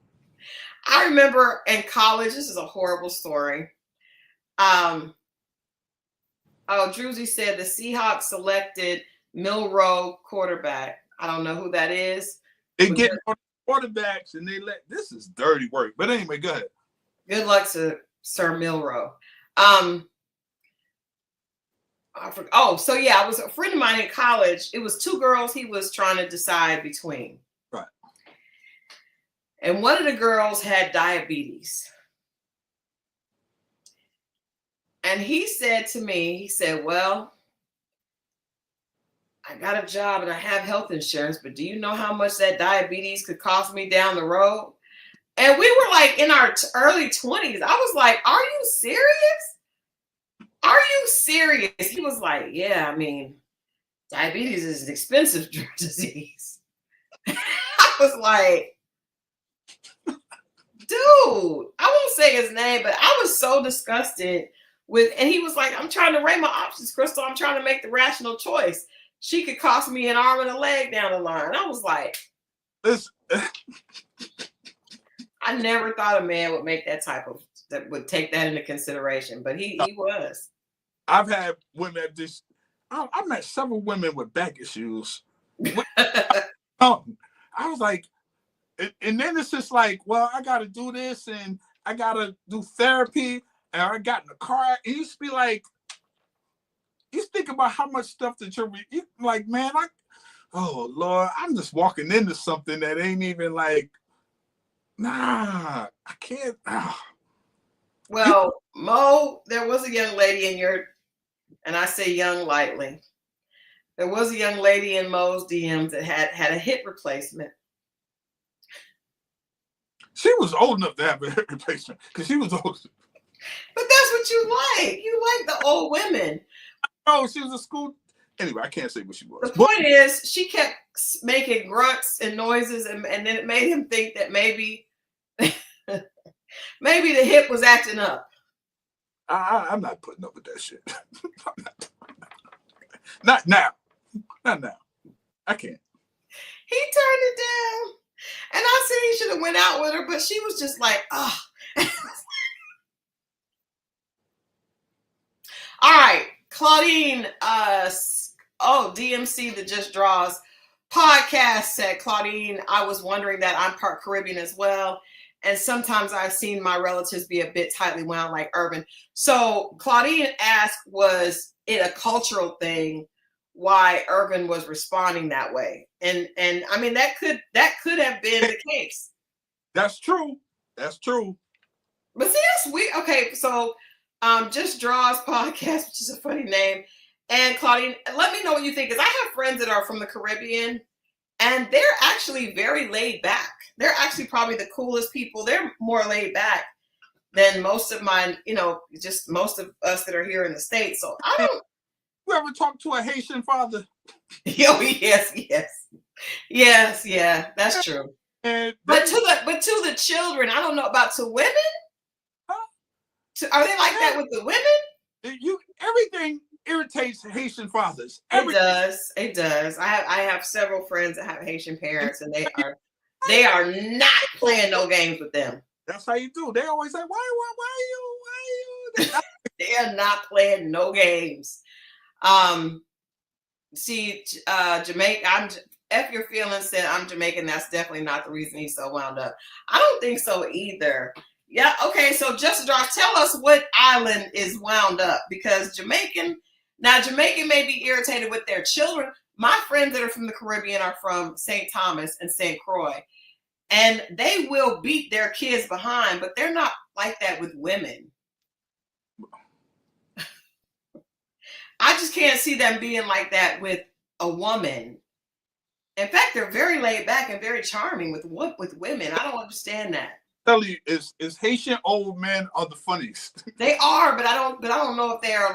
I remember in college, this is a horrible story. Druzy said the Seahawks selected Milroe quarterback. I don't know who that is. They get quarterbacks and this is dirty work. But anyway, go ahead. Good luck to Sir Milroe. It was a friend of mine in college. It was 2 girls he was trying to decide between. Right. And one of the girls had diabetes. And he said to me, well, I got a job and I have health insurance, but do you know how much that diabetes could cost me down the road? And we were like in our early 20s. I was like, are you serious? Are you serious? He was like, yeah, I mean, diabetes is an expensive disease. I was like, dude, I won't say his name, but I was so disgusted and he was like, I'm trying to weigh my options, Christal. I'm trying to make the rational choice. She could cost me an arm and a leg down the line. I was like, I never thought a man would make that would take that into consideration, but he was. I've had women I met several women with back issues. I was like, and then it's just like, well, I got to do this and I got to do therapy and I got in the car. It used to be like, you think about how much stuff that you're like, man, oh Lord, I'm just walking into something that ain't even like, nah, I can't. Well, Mo, there was a young lady and I say young lightly, there was a young lady in Mo's DMs that had a hip replacement. She was old enough to have a hip replacement because she was old. But that's what you like. You like the old women. Oh, she was a school. Anyway, I can't say what she was. The point is, she kept making grunts and noises, and then it made him think that maybe Maybe the hip was acting up. I'm not putting up with that shit. Not now. Not now. I can't. He turned it down. And I said he should have went out with her, but she was just like, oh. All right. Claudine, DMC the Just Draws podcast said, Claudine, I was wondering that I'm part Caribbean as well. And sometimes I've seen my relatives be a bit tightly wound like Ervin. So Claudine asked, was it a cultural thing why Ervin was responding that way? And I mean, that could have been the case. That's true. That's true. But see, that's weird. Okay, so Just Draws podcast, which is a funny name. And Claudine, let me know what you think, because I have friends that are from the Caribbean, and they're actually very laid back. They're actually probably the coolest people. They're more laid back than most of mine, just most of us that are here in the States. So I don't. You ever talk to a Haitian father? Oh, yes. Yeah, that's true. But to the children, I don't know about to women. Huh? Are they like that with the women? Everything irritates Haitian fathers. Everything. It does. I have several friends that have Haitian parents, and they are not playing no games with them. That's how you do. They always say, why you? They are not playing no games. Jamaica, F your feelings said I'm Jamaican. That's definitely not the reason he's so wound up. I don't think so either. Yeah, okay, so Just Draw, tell us what island is wound up, because Jamaican may be irritated with their children. My friends that are from the Caribbean are from St. Thomas and St. Croix, and they will beat their kids behind, but they're not like that with women. I just can't see them being like that with a woman. In fact, they're very laid back and very charming with women. I don't understand that. Tell you, is Haitian old men are the funniest. They are, but I don't know if they're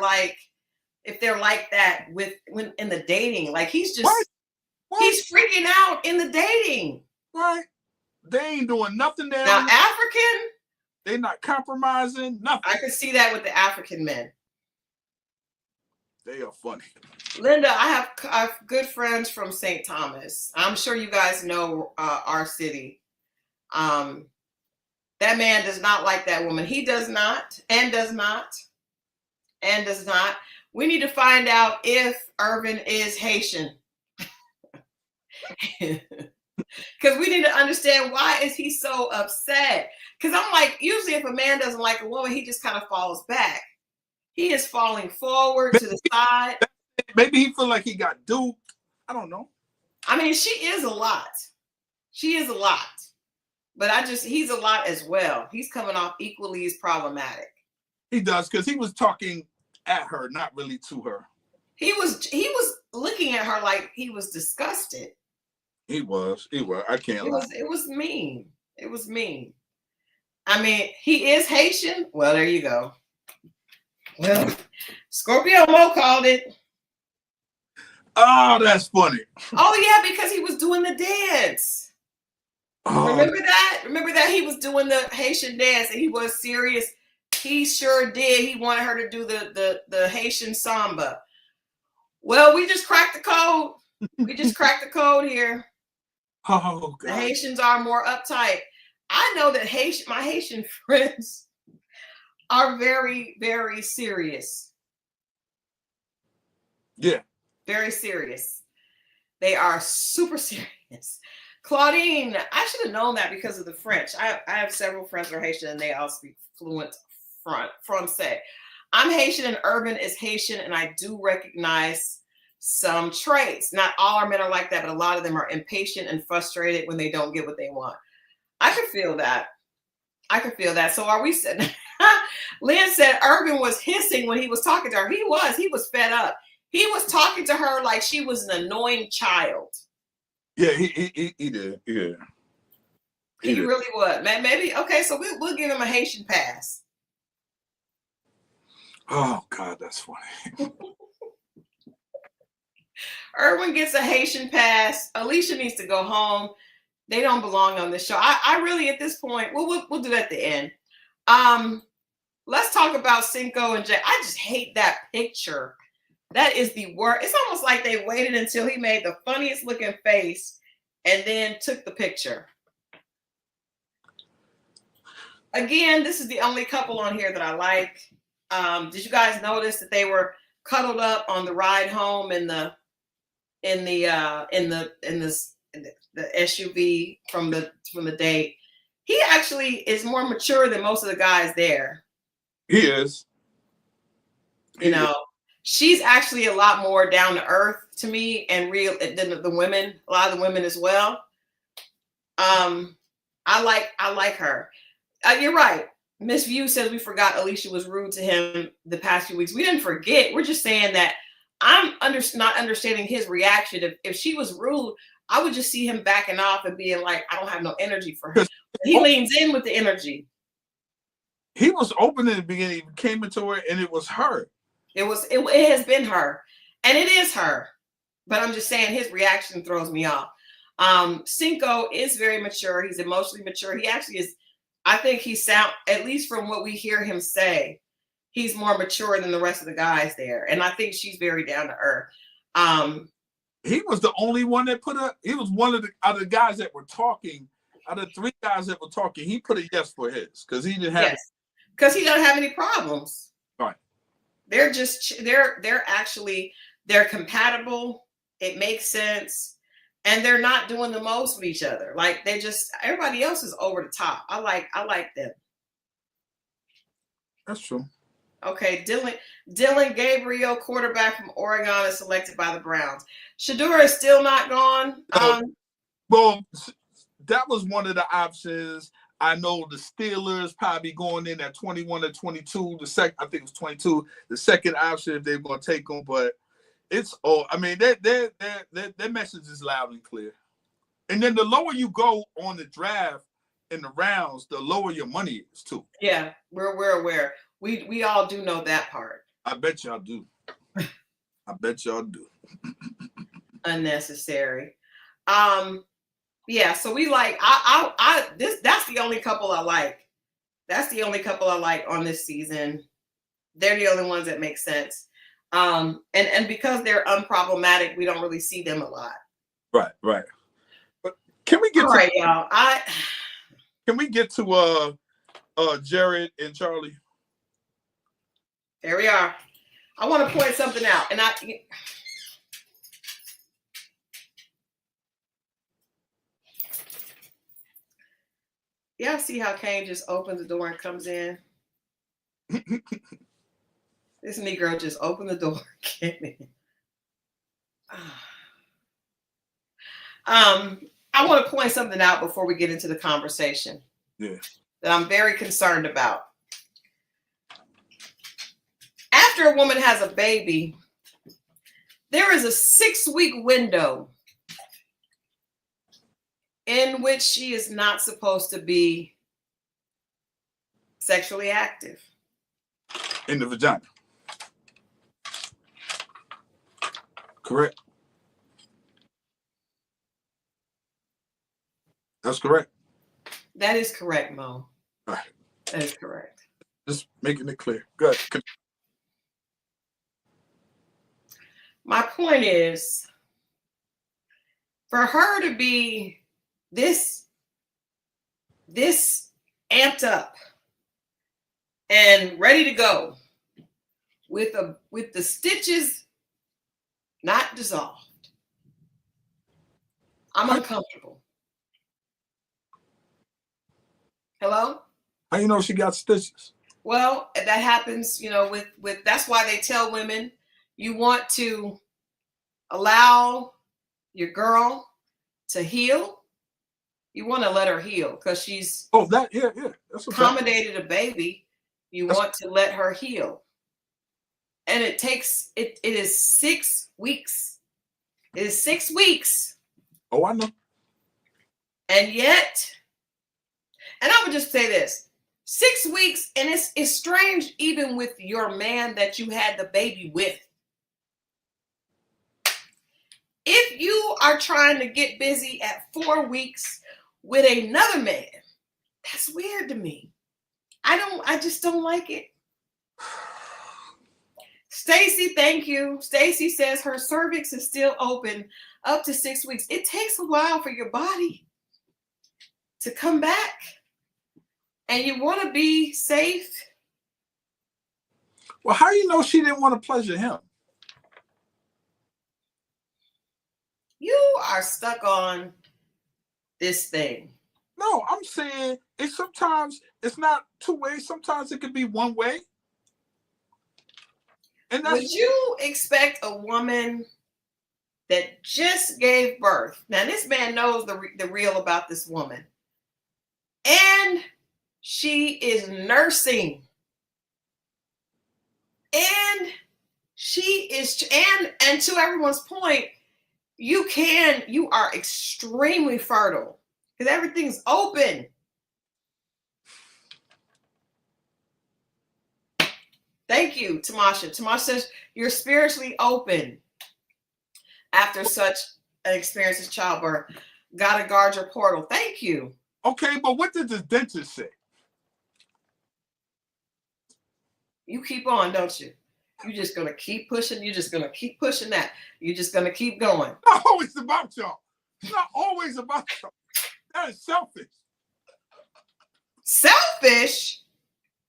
like that when in the dating. Like he's just he's freaking out in the dating. Right. They ain't doing nothing there. Now African, they're not compromising, nothing. I can see that with the African men. They are funny. Linda, I have good friends from St. Thomas. I'm sure you guys know our city. That man does not like that woman. He does not. We need to find out if Ervin is Haitian. Because we need to understand, why is he so upset? Because I'm like, usually if a man doesn't like a woman, he just kind of falls back. He is falling forward to the side. Maybe he feel like he got duped. I don't know. I mean, she is a lot. But he's a lot as well. He's coming off equally as problematic. He does, because he was talking at her, not really to her. He was looking at her like he was disgusted. He was. I can't lie. It was mean. It was mean. I mean, he is Haitian. Well, there you go. Well, Scorpio Moe called it. Oh, that's funny. Oh, yeah, because he was doing the dance. Oh. Remember that? He was doing the Haitian dance, and he was serious. He sure did. He wanted her to do the Haitian samba. Well, we just cracked the code. Here. Oh, God. The Haitians are more uptight. I know that my Haitian friends are very, very serious. Yeah. Very serious. They are super serious. Claudine, I should have known that because of the French. I have several friends who are Haitian, and they all speak fluent Francais. I'm Haitian, and Ervin is Haitian, and I do recognize some traits. Not all our men are like that, but a lot of them are impatient and frustrated when they don't get what they want. I can feel that. So are we sitting? Lynn said Ervin was hissing when he was talking to her. He was fed up. He was talking to her like she was an annoying child. Yeah, he did. Yeah. He really was. Maybe, okay, so we'll give him a Haitian pass. Oh, God, that's funny. Ervin gets a Haitian pass. Alicia needs to go home. They don't belong on this show. I really, at this point, we'll do it at the end. Let's talk about Sinko and Jay. I just hate that picture. That is the worst. It's almost like they waited until he made the funniest looking face and then took the picture. Again, this is the only couple on here that I like. Did you guys notice that they were cuddled up on the ride home in the SUV from the date? He actually is more mature than most of the guys there. He is. You know, she's actually a lot more down to earth to me and real than the women. A lot of the women as well. I like her. You're right. Miss View says we forgot Alicia was rude to him the past few weeks. We didn't forget. We're just saying that I'm not understanding his reaction. If she was rude, I would just see him backing off and being like, I don't have no energy for her. He leans in with the energy. He was open in the beginning, came into her, and it was her. It has been her. And it is her. But I'm just saying his reaction throws me off. Sinko is very mature. He's emotionally mature. He actually is. I think at least from what we hear him say, he's more mature than the rest of the guys there. And I think she's very down to earth. He was the only one that he was one of the other guys that were talking. Out of 3 guys that were talking, he put a yes for his because he didn't have. Yes, because he doesn't have any problems. Right. They're compatible. It makes sense. And they're not doing the most with each other. Like everybody else is over the top. I like them. That's true. Okay, Dylan Gabriel, quarterback from Oregon, is selected by the Browns. Shadur is still not gone. Well, that was one of the options. I know the Steelers probably going in at 21 or 22. I think it was 22. The second option if they're going to take them, but it's I mean, their message is loud and clear. And then the lower you go on the draft in the rounds, the lower your money is too. Yeah, we're aware. We all do know that part. I bet y'all do. Unnecessary. Yeah, so we like that's the only couple I like. That's the only couple I like on this season. They're the only ones that make sense. And because they're unproblematic, we don't really see them a lot. Right. But can we get y'all? Can we get to Jared and Charlie? There we are. I want to point something out, and y'all see how Kane just opens the door and comes in? This Negro just opened the door and came in. I want to point something out before we get into the conversation. Yeah. That I'm very concerned about. After a woman has a baby, there is a 6-week window in which she is not supposed to be sexually active. In the vagina. Correct. That's correct. That is correct, Mo. All right. That is correct. Just making it clear. Good. My point is, for her to be this amped up and ready to go with the stitches not dissolved, I'm uncomfortable. Hello? How you know she got stitches? Well, that happens, with that's why they tell women you want to allow your girl to heal. You want to let her heal because she's That's accommodated a baby. You want to let her heal. And it is 6 weeks. It is 6 weeks. Oh, I know. And yet, and I would just say this, 6 weeks, and it's strange even with your man that you had the baby with. If you are trying to get busy at 4 weeks with another man, that's weird to me. I just don't like it. Stacy, thank you. Stacy says her cervix is still open up to 6 weeks. It takes a while for your body to come back. And you want to be safe. Well, how do you know she didn't want to pleasure him? You are stuck on this thing. No, I'm saying sometimes it's not two ways. Sometimes it could be one way. And would you expect a woman that just gave birth? Now, this man knows the real about this woman. And she is nursing. And she is, and to everyone's point, you are extremely fertile because everything's open. Thank you, Tamasha. Tamasha says you're spiritually open after such an experience as childbirth. Gotta guard your portal. Thank you. Okay, but what did the dentist say? You keep on, don't you? You're just gonna keep pushing. You're just gonna keep pushing that. You're just gonna keep going. It's not always about y'all. It's not always about y'all. That is selfish. Selfish?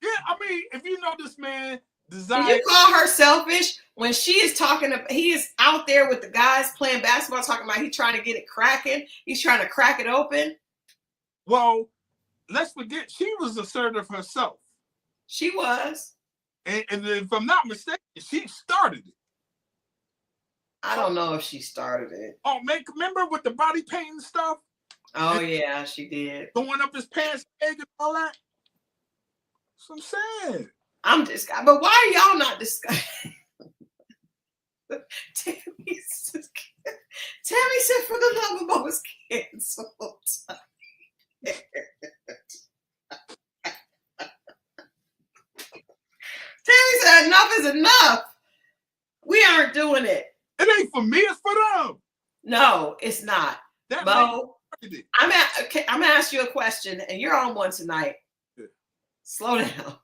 Yeah, I mean, if you know this man desires. Did you call her selfish when she is talking? He is out there with the guys playing basketball, talking about he's trying to get it cracking. He's trying to crack it open. Well, let's forget she was assertive herself. She was. And if I'm not mistaken, she started it. I don't know if she started it. Oh, remember with the body painting stuff? Oh, yeah, she did. Throwing up his pants and all that? That's what I'm saying. But why are y'all not discussing? Tammy said, for the love of most canceled. Tammy said, enough is enough. We aren't doing it. It ain't for me, it's for them. No, it's not. Mo, I'm gonna ask you a question, and you're on one tonight. Yeah. Slow down.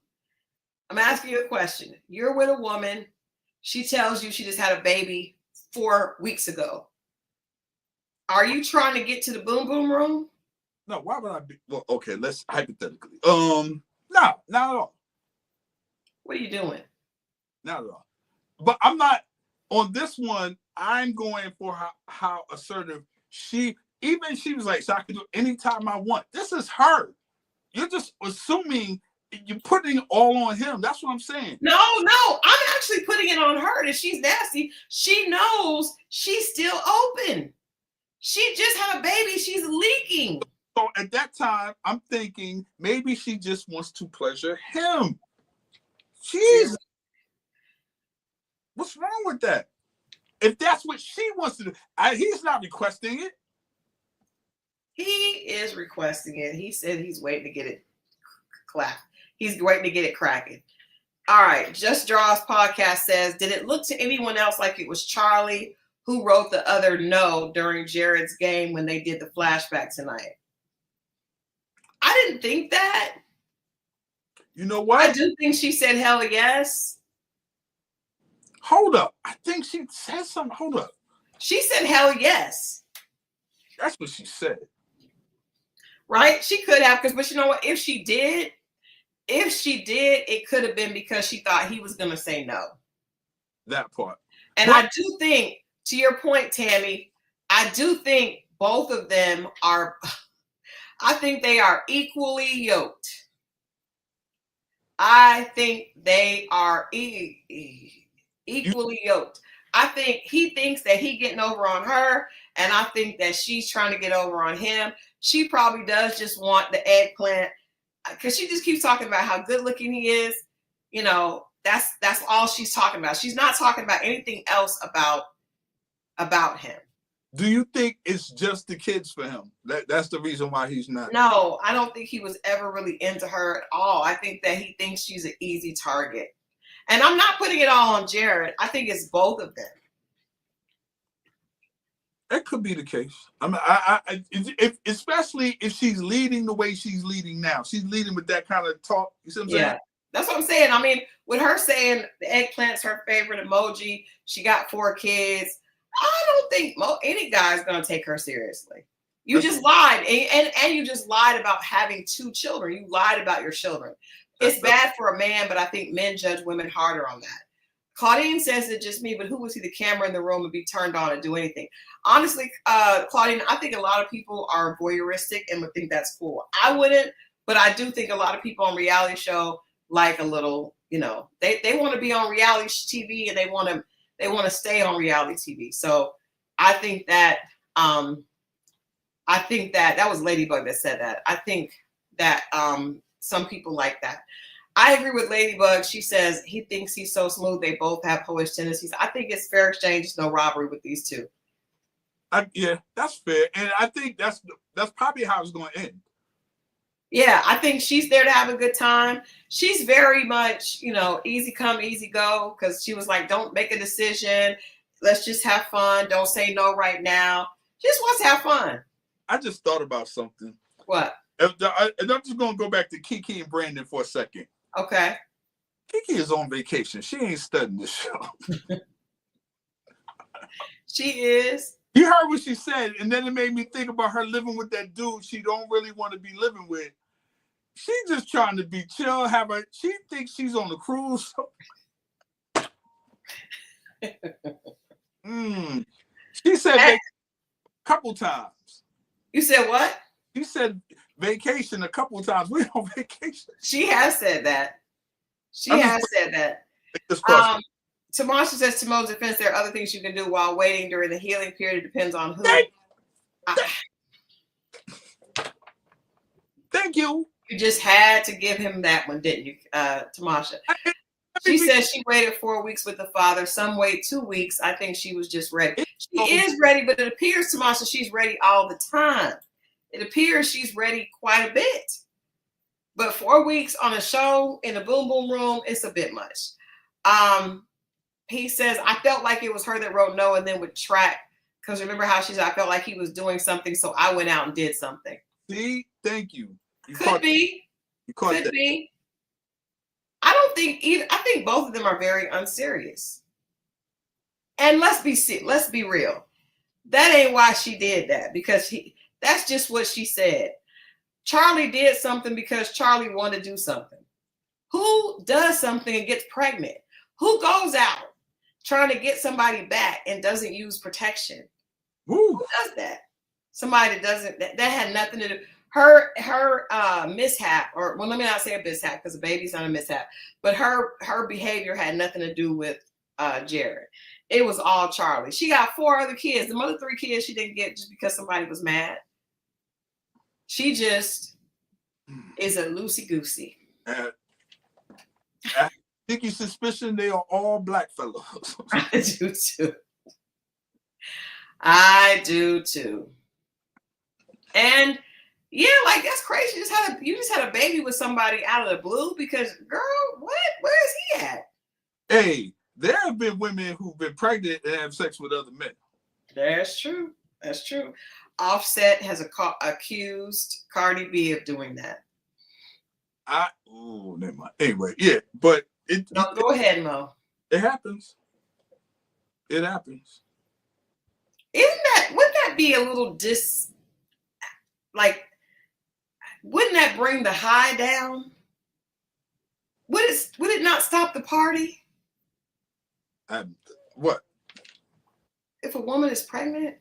I'm asking you a question. You're with a woman. She tells you she just had a baby 4 weeks ago. Are you trying to get to the boom boom room? No, why would I be? Well, okay, let's hypothetically. No, not at all. What are you doing? Not at all. But I'm not on this one. I'm going for how assertive she was like, so I can do anytime I want. This is her. You're just assuming you're putting it all on him. That's what I'm saying. No, I'm actually putting it on her that she's nasty. She knows she's still open. She just had a baby. She's leaking. So at that time, I'm thinking maybe she just wants to pleasure him. Jesus. What's wrong with that? If that's what she wants to do, he's not requesting it. He is requesting it. He said he's waiting to get it clapped. He's waiting to get it cracking. All right. Just Draws podcast says, did it look to anyone else like it was Charlie who wrote the other no during Jared's game when they did the flashback tonight? I didn't think that. You know what? I do think she said hell yes. Hold up. I think she said something. Hold up. She said hell yes. That's what she said. Right? She could have, but you know what? If she did, it could have been because she thought he was going to say no. That part. And I do think, to your point, Tammy, I do think both of them are, I think they are equally yoked. I think they are equally yoked. I think he thinks that he's getting over on her, and I think that she's trying to get over on him. She probably does just want the eggplant because she just keeps talking about how good looking he is. You know, that's all she's talking about. She's not talking about anything else about him. Do you think it's just the kids for him? That's the reason why he's not? No, I don't think he was ever really into her at all. I think that he thinks she's an easy target. And I'm not putting it all on Jared. I think it's both of them. It could be the case. I mean, especially if she's leading the way she's leading now. She's leading with that kind of talk. You see what I'm saying? That's what I'm saying. I mean, with her saying the eggplant's her favorite emoji, she got 4 kids. I don't think any guy's gonna take her seriously. You just lied, and you just lied about having 2 children. You lied about your children. It's bad for a man, but I think men judge women harder on that. Claudine says it's just me, but who would see the camera in the room and be turned on and do anything? Honestly, Claudine, I think a lot of people are voyeuristic and would think that's cool. I wouldn't, but I do think a lot of people on reality show like a little, they want to be on reality TV and they want to stay on reality TV. So I think that that was Ladybug that said that. I think that some people like that. I agree with Ladybug. She says he thinks he's so smooth. They both have hoish tendencies. I think it's fair exchange, no robbery with these 2. Yeah, that's fair. And I think that's probably how it's going to end. Yeah, I think she's there to have a good time. She's very much, easy come, easy go, because she was like, don't make a decision. Let's just have fun. Don't say no right now. She just wants to have fun. I just thought about something. What? I'm just going to go back to Kiki and Brandon for a second. Okay. Kiki is on vacation. She ain't studying this show. She is. You heard what she said, and then it made me think about her living with that dude she don't really want to be living with. She's just trying to be chill. She thinks she's on the cruise. She said a couple times. You said what? She said vacation a couple of times. We're on vacation. She has said that. Tamasha says, to Mo's defense, there are other things you can do while waiting during the healing period. It depends on who. Thank you. You just had to give him that one, didn't you, Tamasha? She says she waited 4 weeks with the father. Some wait 2 weeks. I think she was just ready. She is ready, but it appears, Tamasha, she's ready all the time. It appears she's ready quite a bit. But 4 weeks on a show in a boom boom room, it's a bit much. He says, I felt like it was her that wrote no and then would track. Because remember how she said, I felt like he was doing something, so I went out and did something. See? Thank you. Could be. Could be. I don't think either. I think both of them are very unserious. And let's be real. That ain't why she did that, because that's just what she said. Charlie did something because Charlie wanted to do something. Who does something and gets pregnant? Who goes out trying to get somebody back and doesn't use protection? Who does that? Somebody that doesn't, that had nothing to do. Her mishap, or well, let me not say a mishap because a baby's not a mishap, but her behavior had nothing to do with Jared. It was all Charlie. She got 4 other kids. The other 3 kids she didn't get just because somebody was mad. She just is a loosey-goosey. I think you suspicion they are all black fellows. I do too. And yeah, like that's crazy. You just had a baby with somebody out of the blue because, girl, what? Where is he at? Hey, there have been women who've been pregnant and have sex with other men. That's true. That's true. Offset has accused Cardi B of doing that. Never mind. Anyway, yeah, but go ahead, Mo. It happens. It happens. Wouldn't that be a little wouldn't that bring the high down? Would it not stop the party? What? If a woman is pregnant?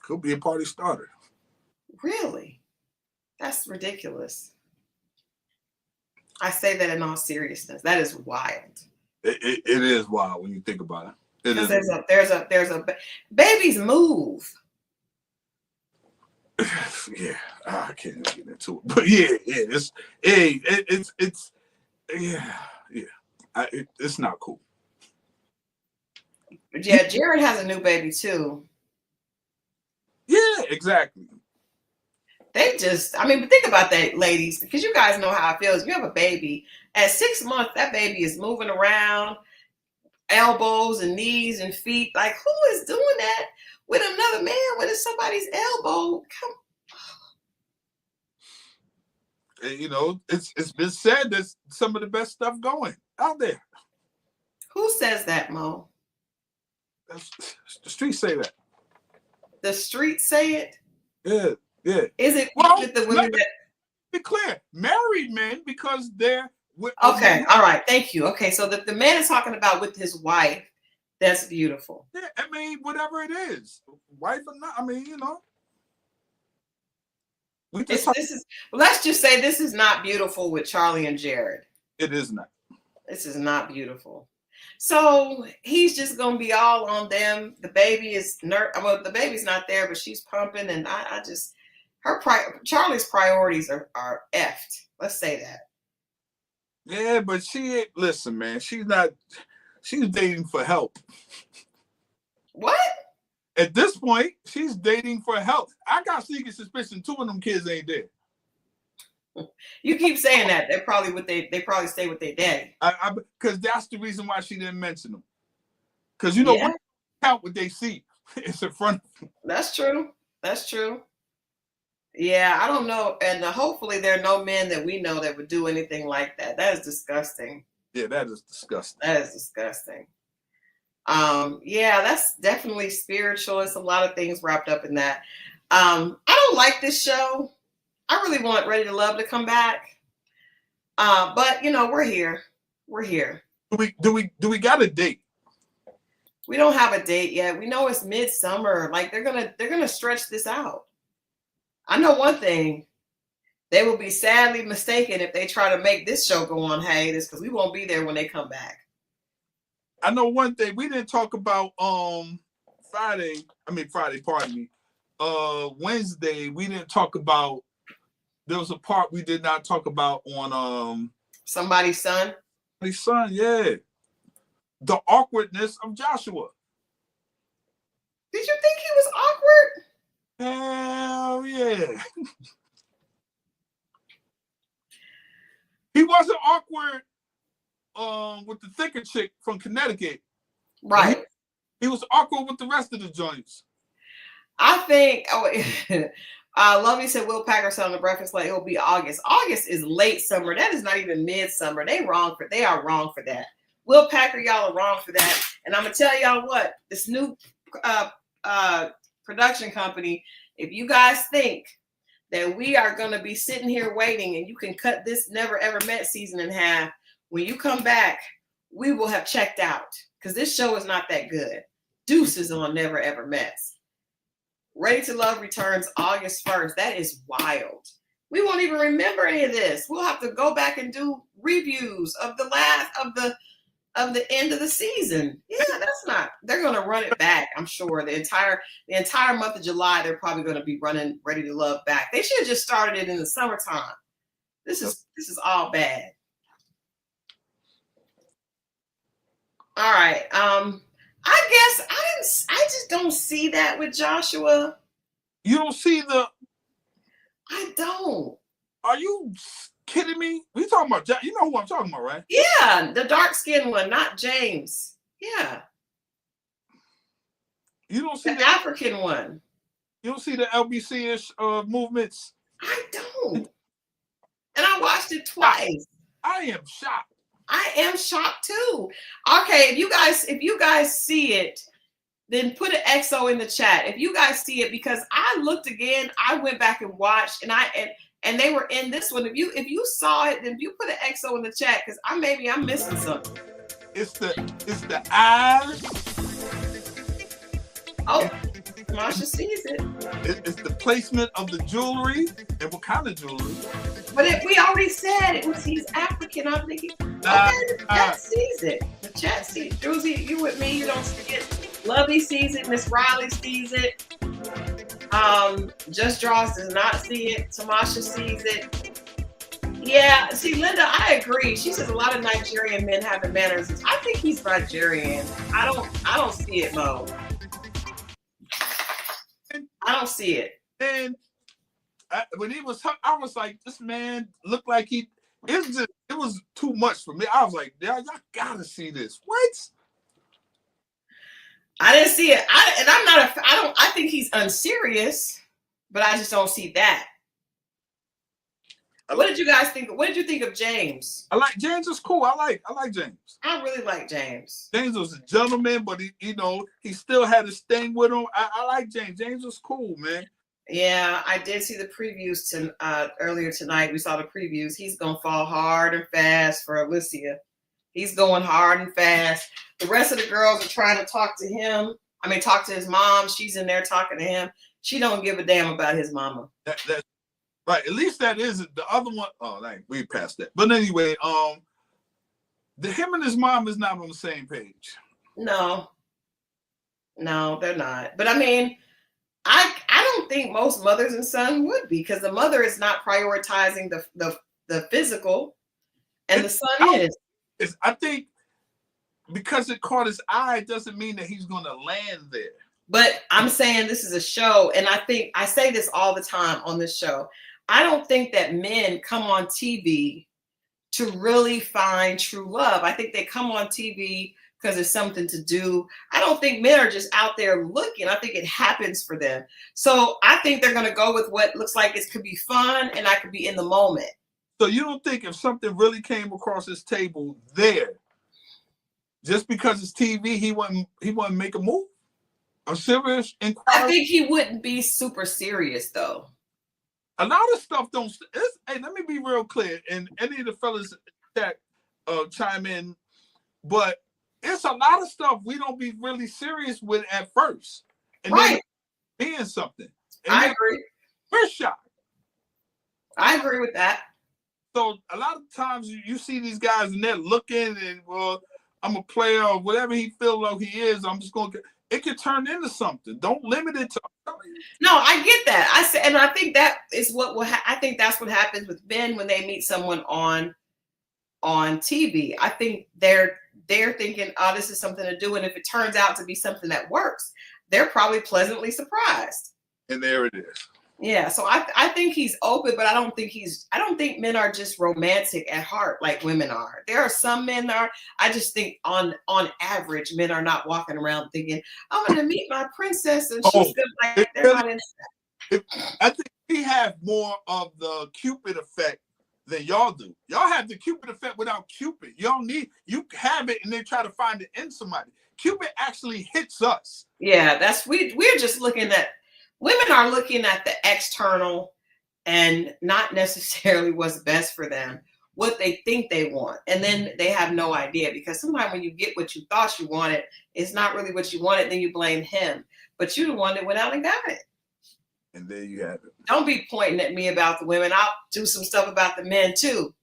Could be a party starter. Really? That's ridiculous. I say that in all seriousness. That is wild. It is wild when you think about it. Because there's a babies move. Yeah, I can't get into it, but yeah, it's not cool. Yeah, Jared has a new baby too. Yeah, exactly. But think about that, ladies, because you guys know how it feels. You have a baby at 6 months. That baby is moving around. elbows and knees and feet. Like, who is doing that with another man with somebody's elbow? And, you know, it's been said there's some of the best stuff going out there. Who says that, Mo? The streets say that. The streets say it? Yeah, yeah. Is it the women that... Be clear, married men, because they're... Okay, all right, thank you. Okay, so the man is talking about with his wife. That's beautiful. Yeah, I mean, whatever it is, wife or not, I mean, you know. Let's just say this is not beautiful with Charlie and Jared. It is not. This is not beautiful. So he's just gonna be all on them. The baby is the baby's not there, but she's pumping, and Charlie's priorities are effed. Let's say that. Yeah, but listen, man, she's dating for help. What? At this point, she's dating for help. I got sneaking suspicion 2 of them kids ain't there. You keep saying that. They probably stay with their daddy. Because that's the reason why she didn't mention them. Because, you know, what count what they see. It's in front of them. That's true. That's true. Yeah, I don't know. And hopefully there are no men that we know that would do anything like that. That is disgusting. Yeah, that is disgusting. That is disgusting. Yeah, that's definitely spiritual. It's a lot of things wrapped up in that. I don't like this show. I really want Ready to Love to come back. But you know, we're here. We're here. Do we got a date? We don't have a date yet. We know it's midsummer. Like they're gonna stretch this out. I know one thing. They will be sadly mistaken if they try to make this show go on hiatus, because we won't be there when they come back. I know one thing we didn't talk about Friday, pardon me. Wednesday, we didn't talk about, there was a part we did not talk about on Somebody's Son. Somebody's Son, yeah. The awkwardness of Joshua. Did you think he was awkward? Hell yeah. He wasn't awkward with the thicker chick from Connecticut. Right. He was awkward with the rest of the joints. I think Lovey said Will Packer said on the Breakfast Club it'll be August. August is late summer. That is not even midsummer. They are wrong for that. Will Packer, y'all are wrong for that. And I'm gonna tell y'all what, this new production company, if you guys think that we are gonna be sitting here waiting and you can cut this Never Ever Met season in half, when you come back, we will have checked out, because this show is not that good. Deuces on Never Ever Met. Ready to Love returns August 1st. That is wild. We won't even remember any of this. We'll have to go back and do reviews of the end of the season. Yeah, they're gonna run it back, I'm sure. The entire month of July, they're probably gonna be running Ready to Love back. They should have just started it in the summertime. This is all bad. All right. I guess I just don't see that with Joshua. You don't see I don't. Are you kidding me? We talking about, you know who I'm talking about, right? Yeah, the dark-skinned one, not James. Yeah. You don't see the African one. You don't see the LBC-ish movements? I don't. And I watched it twice. I am shocked. I am shocked too. Okay, if you guys see it, then put an XO in the chat. If you guys see it, because I looked again, I went back and watched, and they were in this one. If you saw it, then you put an XO in the chat, because I'm missing something. It's the eyes. Oh, Marsha sees it. It's the placement of the jewelry, and what kind of jewelry. But we already said he's African. I'm thinking, okay, the chat sees it. The chat sees it. Druzy, you with me? You don't see it. Lovey sees it. Miss Riley sees it. Just Draws does not see it. Tamasha sees it. Yeah, see, Linda, I agree. She says a lot of Nigerian men have the manners. I think he's Nigerian. I don't see it, Mo. I don't see it. And when he was, I was like, this man looked like it was too much for me. I was like, y'all gotta see this. What? I didn't see it. I think he's unserious, but I just don't see that. What did you guys think? What did you think of James? I like James is cool. I like James. I really like James. James was a gentleman, but he still had his thing with him. I like James. James was cool, man. Yeah, I did see the previews earlier tonight. We saw the previews. He's gonna fall hard and fast for Alicia. He's going hard and fast. The rest of the girls are trying to talk to him. I mean, talk to his mom. She's in there talking to him. She don't give a damn about his mama. That's right. At least that is the other one. Oh, we passed that. But anyway, him and his mom is not on the same page. No, they're not. But I mean, I don't think most mothers and sons would be, because the mother is not prioritizing the physical, and the son is. I think because it caught his eye doesn't mean that he's going to land there. But I'm saying this is a show, and I say this all the time on this show. I don't think that men come on TV to really find true love. I think they come on TV because it's something to do. I don't think men are just out there looking. I think it happens for them. So I think they're going to go with what looks like it could be fun, and I could be in the moment. So you don't think if something really came across his table there, just because it's TV, he wouldn't make a move? A serious inquiry? I think he wouldn't be super serious, though. A lot of stuff don't. Hey, let me be real clear, and any of the fellas that chime in, but it's a lot of stuff we don't be really serious with at first, and right, then being something. And I agree. We're shocked. I agree with that. So a lot of times you see these guys and they're looking, and well, I'm a player or whatever he feels like he is. I'm just going to. It could turn into something. Don't limit it to. No, I get that. I say, and I think that is what will. I think that's what happens with men when they meet someone on TV. I think they're thinking, oh, this is something to do, and if it turns out to be something that works, they're probably pleasantly surprised. And there it is. Yeah, so I think he's open, but I don't think men are just romantic at heart like women are. There are some men that are. I just think on average, men are not walking around thinking, I'm going to meet my princess and she's gonna like. They're not into that. I think we have more of the Cupid effect than y'all do. Y'all have the Cupid effect without Cupid. You have it and then try to find it in somebody. Cupid actually hits us. Yeah, we're just looking at. Women are looking at the external and not necessarily what's best for them, what they think they want. And then they have no idea, because sometimes when you get what you thought you wanted, it's not really what you wanted, then you blame him. But you're the one that went out and got it. And there you have it. Don't be pointing at me about the women. I'll do some stuff about the men too.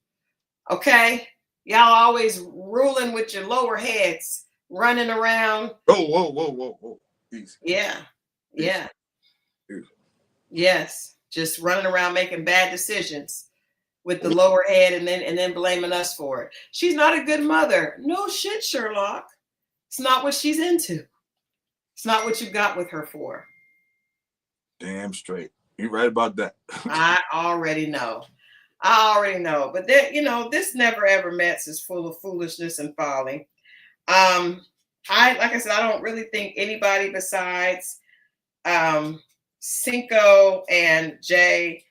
Okay? Y'all always ruling with your lower heads, running around. Whoa. Easy. Yeah. Yeah. Yes, just running around making bad decisions with the lower head and then blaming us for it. She's not a good mother. No shit, Sherlock. It's not what she's into. It's not what you got with her for. Damn straight. You're right about that. I already know. But there, this never ever Mets is full of foolishness and folly. Like I said, I don't really think anybody besides Sinko and Jay,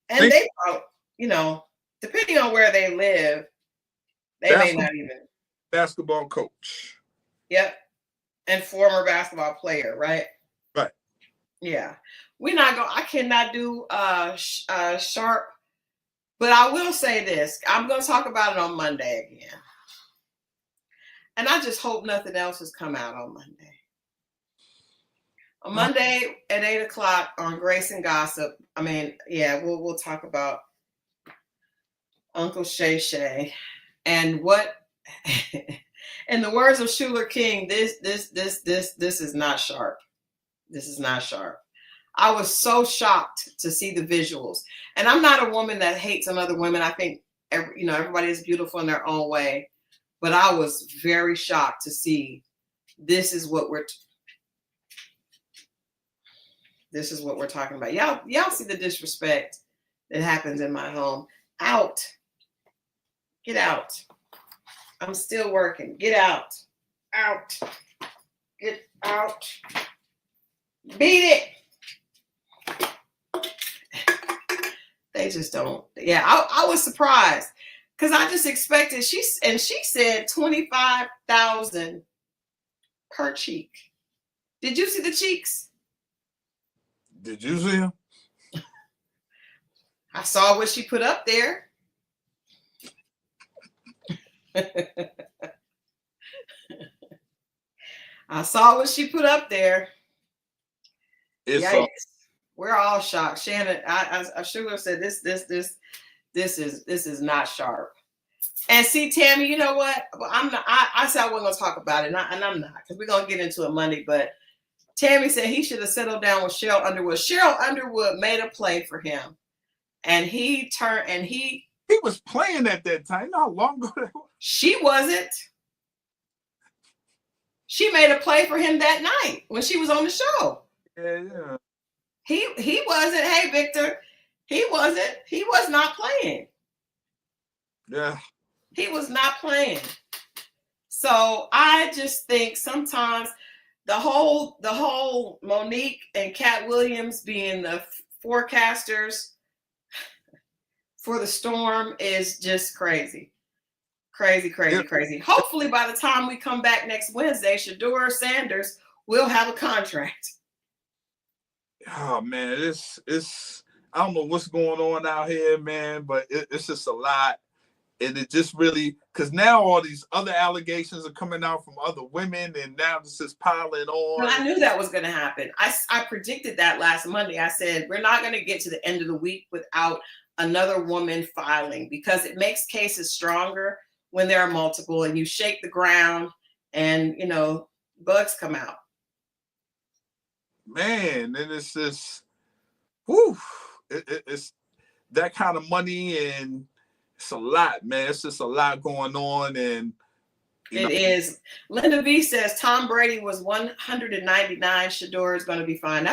and they, depending on where they live, they may not even. Basketball coach. Yep. And former basketball player, right? Right. Yeah. I cannot do Sharp, but I will say this. I'm going to talk about it on Monday again. And I just hope nothing else has come out on Monday. On Monday at 8:00 on Grace and Gossip. I mean, yeah, we'll talk about Uncle Shay Shay and what. In the words of Schuler King, this is not sharp. This is not sharp. I was so shocked to see the visuals, and I'm not a woman that hates on other women. I think everybody is beautiful in their own way, but I was very shocked to see this is what we're talking about. Y'all see the disrespect that happens in my home. Out. Get out. I'm still working. Get out. Out. Get out. Beat it. They just don't. Yeah, I was surprised because I just expected she said 25,000 per cheek. Did you see the cheeks? Did you see him? I saw what she put up there. I saw what she put up there. Yikes. We're all shocked. Shannon, I should have said this is not sharp. And see, Tammy, you know what? I'm not. I said I wasn't gonna talk about it, and I'm not, because we're gonna get into it Monday. But Tammy said he should have settled down with Cheryl Underwood. Cheryl Underwood made a play for him, and he turned and he was playing at that time. You know how long ago that was? She wasn't. She made a play for him that night when she was on the show. Yeah. He wasn't. Hey, Victor, he wasn't. He was not playing. Yeah. He was not playing. So I just think sometimes the whole Monique and Cat Williams being the forecasters for the storm is just crazy. Crazy. Hopefully by the time we come back next Wednesday, Shadur Sanders will have a contract. Oh man, it's I don't know what's going on out here, man, but it's just a lot. And it just really, because now all these other allegations are coming out from other women, and now this is piling on. Well, I knew that was going to happen. I predicted that last Monday. I said, we're not going to get to the end of the week without another woman filing, because it makes cases stronger when there are multiple, and you shake the ground and, you know, bugs come out. Man, and it's just, whew, it's that kind of money, and it's a lot, man. It's just a lot going on, and it is. Linda V says Tom Brady was 199. Shadur is going to be fine.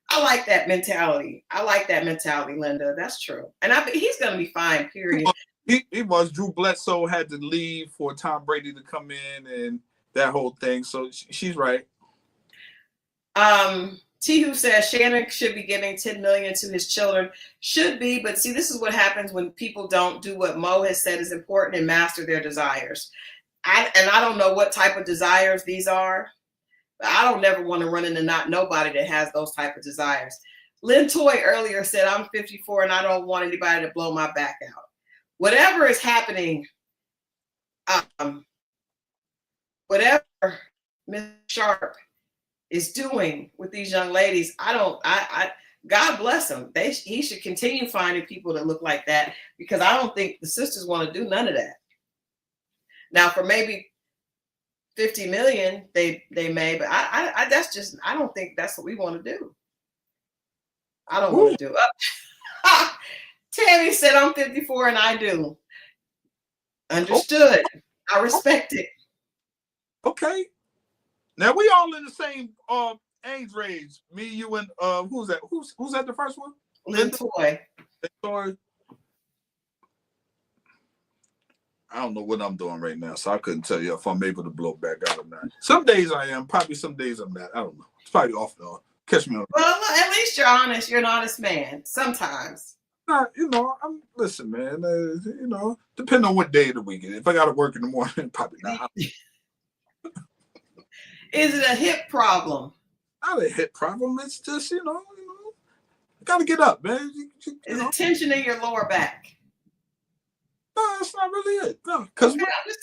I like that mentality. Linda. That's true, and he's going to be fine. Period. He was. Drew Bledsoe had to leave for Tom Brady to come in, and that whole thing. So she's right. T. says Shannon should be giving $10 million to his children. Should be, but see, this is what happens when people don't do what Mo has said is important and master their desires. I don't know what type of desires these are, but I don't never want to run into not nobody that has those type of desires. Lynn Toy earlier said, I'm 54 and I don't want anybody to blow my back out. Whatever is happening, whatever Ms. Sharp is doing with these young ladies, God bless them. He should continue finding people that look like that, because I don't think the sisters want to do none of that. Now, for maybe 50 million, they may, but I don't think that's what we want to do. I don't want to do it. Tammy said, I'm 54 and I do. Understood. I respect it. Okay. Now we all in the same age range. Me, you, and who's that? Who's at the first one? Lynn Toy. I don't know what I'm doing right now, so I couldn't tell you if I'm able to blow back out or not. Some days I am, probably some days I'm not. I don't know. It's probably off now. Catch me on. Well, at least you're honest. You're an honest man. Sometimes. I'm listen, man. Depending on what day of the week it is. If I got to work in the morning, probably not. Is it a hip problem? Not a hip problem. It's just got to get up, man. Is it tension in your lower back? No, that's not really it. No, because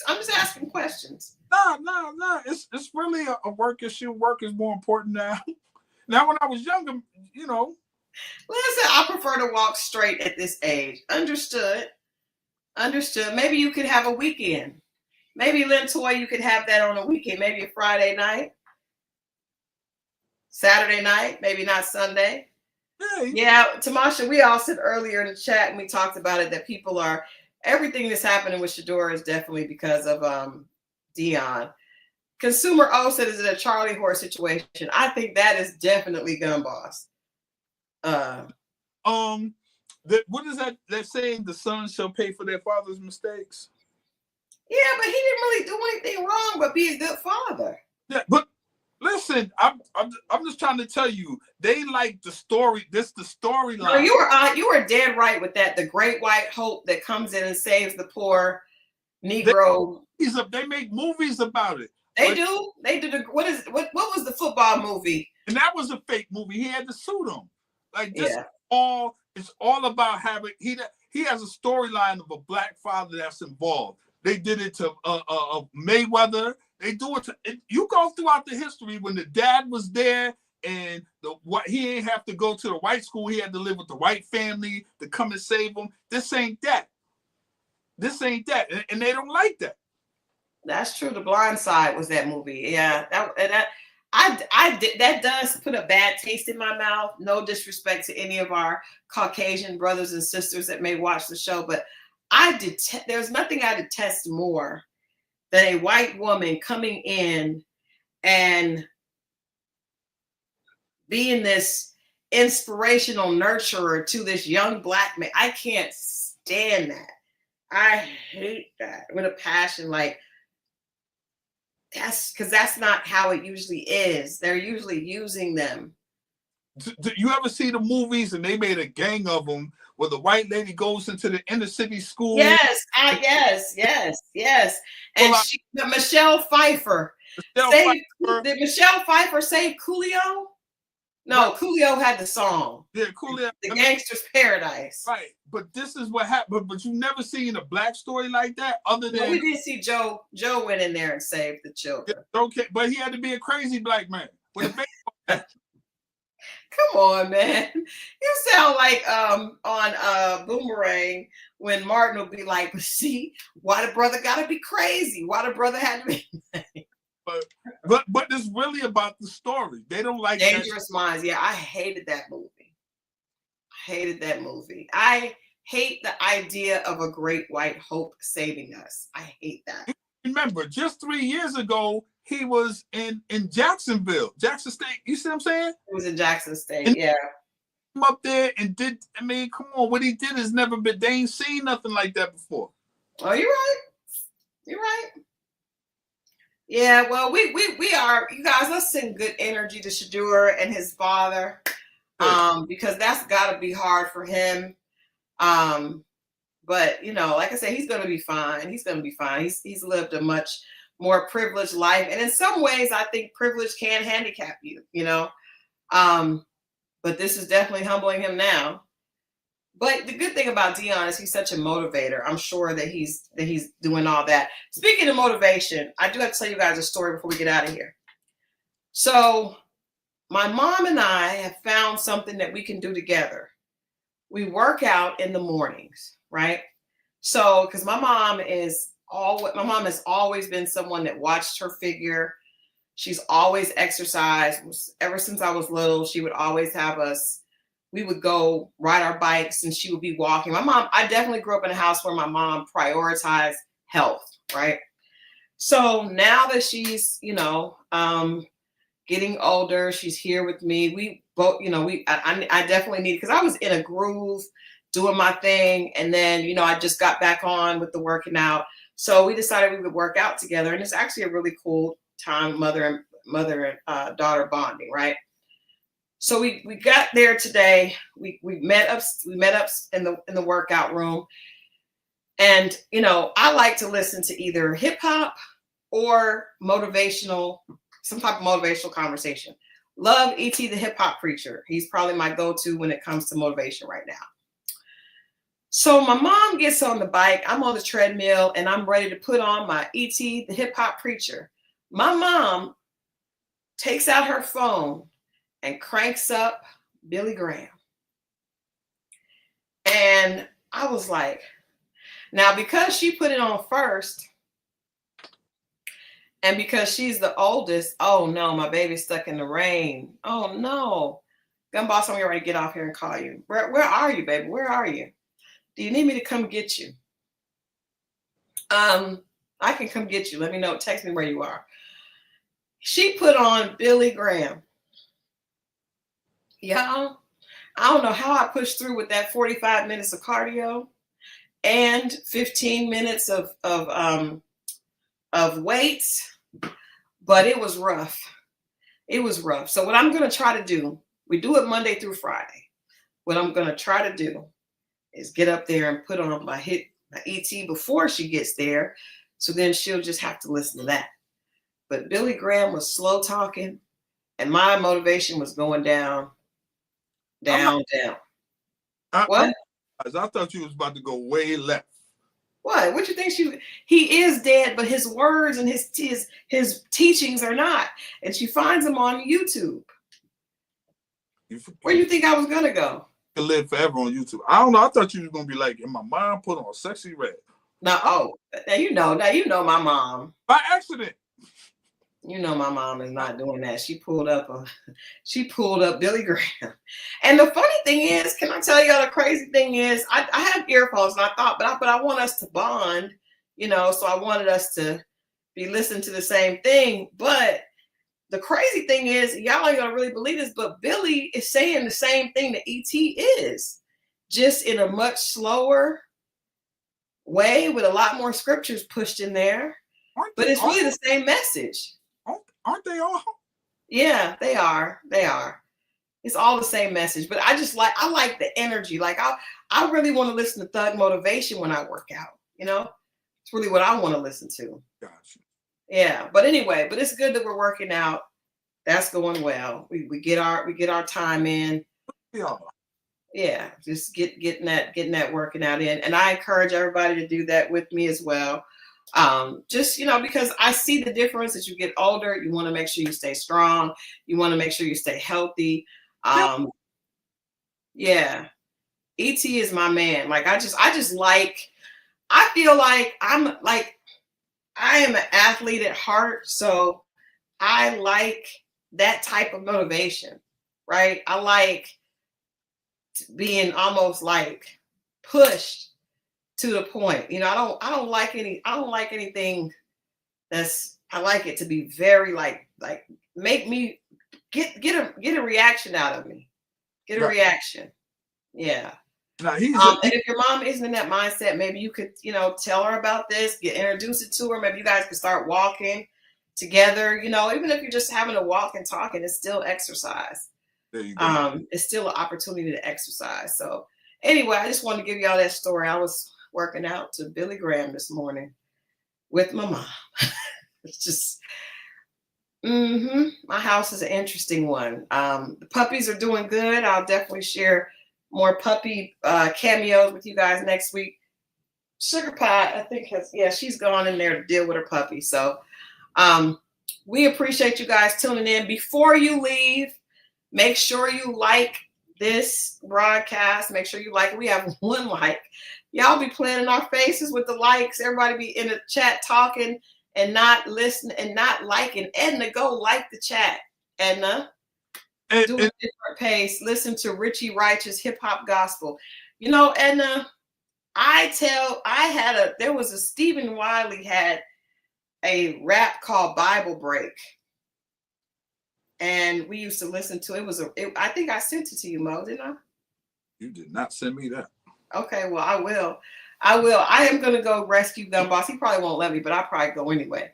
I'm just asking questions. No. It's really a work issue. Work is more important now. Now, when I was younger, Listen, I prefer to walk straight at this age. Understood. Maybe you could have a weekend. Maybe, Lynn Toy, you could have that on a weekend. Maybe a Friday night, Saturday night, maybe not Sunday. Yeah, Tamasha, we all said earlier in the chat, and we talked about it, that people are, everything that's happening with Shadur is definitely because of Dion. Consumer O said, is it a Charlie horse situation? I think that is definitely Gun Boss. What is that? They're saying the sons shall pay for their father's mistakes. Yeah, but he didn't really do anything wrong but be a good father. Yeah, but Listen, I'm just trying to tell you, they like the story. This the storyline. No, you were dead right with that. The great white hope that comes in and saves the poor Negro. They make movies about it. They do. They do. What was the football movie? And that was a fake movie. He had to sue them. Like this, yeah. It's all about having. He has a storyline of a black father that's involved. They did it to Mayweather. They do it to. You go throughout the history when the dad was there, and he ain't have to go to the white school. He had to live with the white family to come and save him. This ain't that. This ain't that, and they don't like that. That's true. The Blind Side was that movie. Yeah, that does put a bad taste in my mouth. No disrespect to any of our Caucasian brothers and sisters that may watch the show, but there's nothing I detest more than a white woman coming in and being this inspirational nurturer to this young black man. I can't stand that. I hate that with a passion. Like, that's not how it usually is. They're usually using them. Do you ever see the movies and they made a gang of them where the white lady goes into the inner city school? Yes. And Michelle Pfeiffer. Did Michelle Pfeiffer save Coolio? No, Coolio had the song. Yeah, Coolio. The Gangster's Paradise. Right, but this is what happened. But you never seen a black story like that, other than we did see Joe. Joe went in there and saved the children. Yeah, okay, but he had to be a crazy black man with a baseball. Come on, man. You sound like on Boomerang when Martin will be like, "But see, why the brother got to be crazy? Why the brother had to be." But it's really about the story. They don't like Dangerous Minds. Yeah, I hated that movie. I hate the idea of a great white hope saving us. I hate that. Remember, just 3 years ago, he was in Jacksonville, Jackson State. You see what I'm saying? He was in Jackson State, yeah. Come up there and did. I mean, come on. What he did has never been. They ain't seen nothing like that before. Oh, you're right. You're right. Yeah, well, we are, you guys, let's send good energy to Shadur and his father, because that's got to be hard for him. But, you know, like I said, he's going to be fine. He's going to be fine. He's lived a much more privileged life. And in some ways, I think privilege can handicap you, you know. But this is definitely humbling him now. But the good thing about Dion is he's such a motivator. I'm sure that he's doing all that. Speaking of motivation, I do have to tell you guys a story before we get out of here. So my mom and I have found something that we can do together. We work out in the mornings, right? So, because my mom has always been someone that watched her figure. She's always exercised. Ever since I was little, she would always have us. We would go ride our bikes and she would be walking. I definitely grew up in a house where my mom prioritized health, right? So now that she's, you know, getting older, she's here with me. We both, you know, I definitely need, because I was in a groove doing my thing. And then, you know, I just got back on with the working out. So we decided we would work out together. And it's actually a really cool time, mother and daughter bonding, right? So we got there today. We met up in the workout room. And, you know, I like to listen to either hip hop or some type of motivational conversation. Love E.T. the hip hop preacher. He's probably my go-to when it comes to motivation right now. So my mom gets on the bike. I'm on the treadmill and I'm ready to put on my E.T. the hip hop preacher. My mom takes out her phone and cranks up Billy Graham. And I was like, now because she put it on first, and because she's the oldest, oh no, my baby's stuck in the rain. Oh no. Gun boss, I'm ready to get off here and call you. Where are you, baby? Where are you? Do you need me to come get you? I can come get you. Let me know. Text me where you are. She put on Billy Graham. Y'all, I don't know how I pushed through with that 45 minutes of cardio and 15 minutes of weights, but it was rough. It was rough. So what I'm going to try to do, we do it Monday through Friday. What I'm going to try to do is get up there and put on my ET before she gets there. So then she'll just have to listen to that. But Billy Graham was slow talking and my motivation was going down. What? I thought you was about to go way left. What? What you think he is dead, but his words and his teachings are not. And she finds them on YouTube. Where do you think I was gonna go? You can live forever on YouTube. I don't know. I thought you was gonna be like, and my mom put on Sexy Red. Now you know my mom. By accident. You know my mom is not doing that. She pulled up Billy Graham. And the funny thing is, can I tell y'all the crazy thing is, I have earphones and I thought, but I want us to bond, so I wanted us to be listening to the same thing. But the crazy thing is, y'all ain't gonna really believe this, but Billy is saying the same thing that E.T. is, just in a much slower way with a lot more scriptures pushed in there. But it's really the same message. Aren't they all? Yeah, they are. They are. It's all the same message. But I like the energy. Like I really want to listen to Thug Motivation when I work out. It's really what I want to listen to. Gotcha. Yeah. But anyway, it's good that we're working out. That's going well. We get our time in. Yeah. Yeah. Just getting that working out in. And I encourage everybody to do that with me as well. Because I see the difference as you get older. You want to make sure you stay strong. You want to make sure you stay healthy. Yeah. E.T. is my man. Like I feel like I am an athlete at heart. So I like that type of motivation, right? I like being almost like pushed to the point. I don't like anything I like it to be very like make me get a reaction out of me. Get a reaction. Yeah. Now and if your mom isn't in that mindset, maybe you could, tell her about this, introduce it to her. Maybe you guys could start walking together, even if you're just having a walk and talking, it's still exercise. There you go. It's still an opportunity to exercise. So anyway, I just wanted to give y'all that story. I was working out to Billy Graham this morning with my mom. It's just, my house is an interesting one. The puppies are doing good. I'll definitely share more puppy cameos with you guys next week. Sugar Pie, I think she's gone in there to deal with her puppy. So we appreciate you guys tuning in. Before you leave, make sure you like this broadcast. Make sure you like it. We have 1 like. Y'all be playing in our faces with the likes. Everybody be in the chat talking and not listening and not liking. Edna, go like the chat. Edna, do a different pace. Listen to Richie Righteous hip hop gospel. Edna, there was a Stephen Wiley had a rap called Bible Break. And we used to listen to it. I think I sent it to you, Mo, didn't I? You did not send me that. Okay, well, I will. I am going to go rescue Gun Boss. He probably won't let me, but I'll probably go anyway.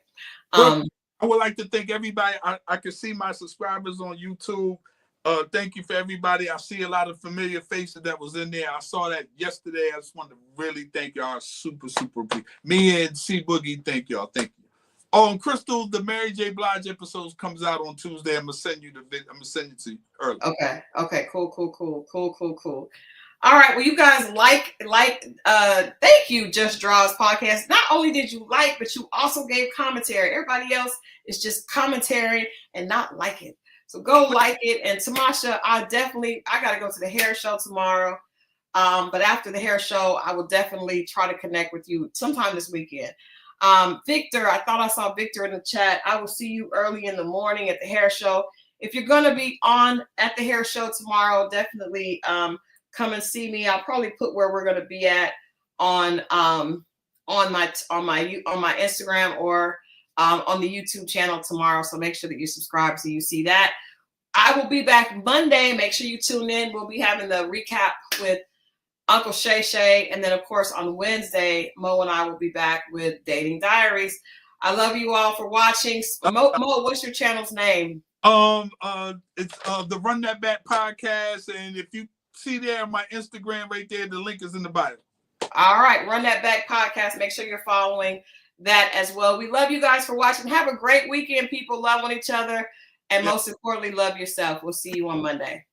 I would like to thank everybody. I can see my subscribers on YouTube. Thank you for everybody. I see a lot of familiar faces that was in there. I saw that yesterday. I just wanted to really thank y'all. Super, super. Me and C Boogie, thank y'all. Thank you. Christal, the Mary J. Blige episodes comes out on Tuesday. I'm gonna send you the video. I'm gonna send it to you early. Okay. Cool. All right. Well, you guys thank you, Just Draws Podcast. Not only did you like, but you also gave commentary. Everybody else is just commentary and not liking. So go like it. And Tamasha, I got to go to the hair show tomorrow. But after the hair show, I will definitely try to connect with you sometime this weekend. Victor, I thought I saw Victor in the chat. I will see you early in the morning at the hair show. If you're going to be at the hair show tomorrow, definitely come and see me. I'll probably put where we're going to be at on my Instagram or on the YouTube channel tomorrow. So make sure that you subscribe so you see that. I will be back Monday. Make sure you tune in. We'll be having the recap with Uncle Shay. And then, of course, on Wednesday, Mo and I will be back with Dating Diaries. I love you all for watching. Mo, what's your channel's name? It's the Run That Back podcast, and if you see there my Instagram right there, the link is in the bio. All right, Run That Back podcast. Make sure you're following that as well. We love you guys for watching. Have a great weekend, people. Love on each other, and most importantly, love yourself. We'll see you on Monday.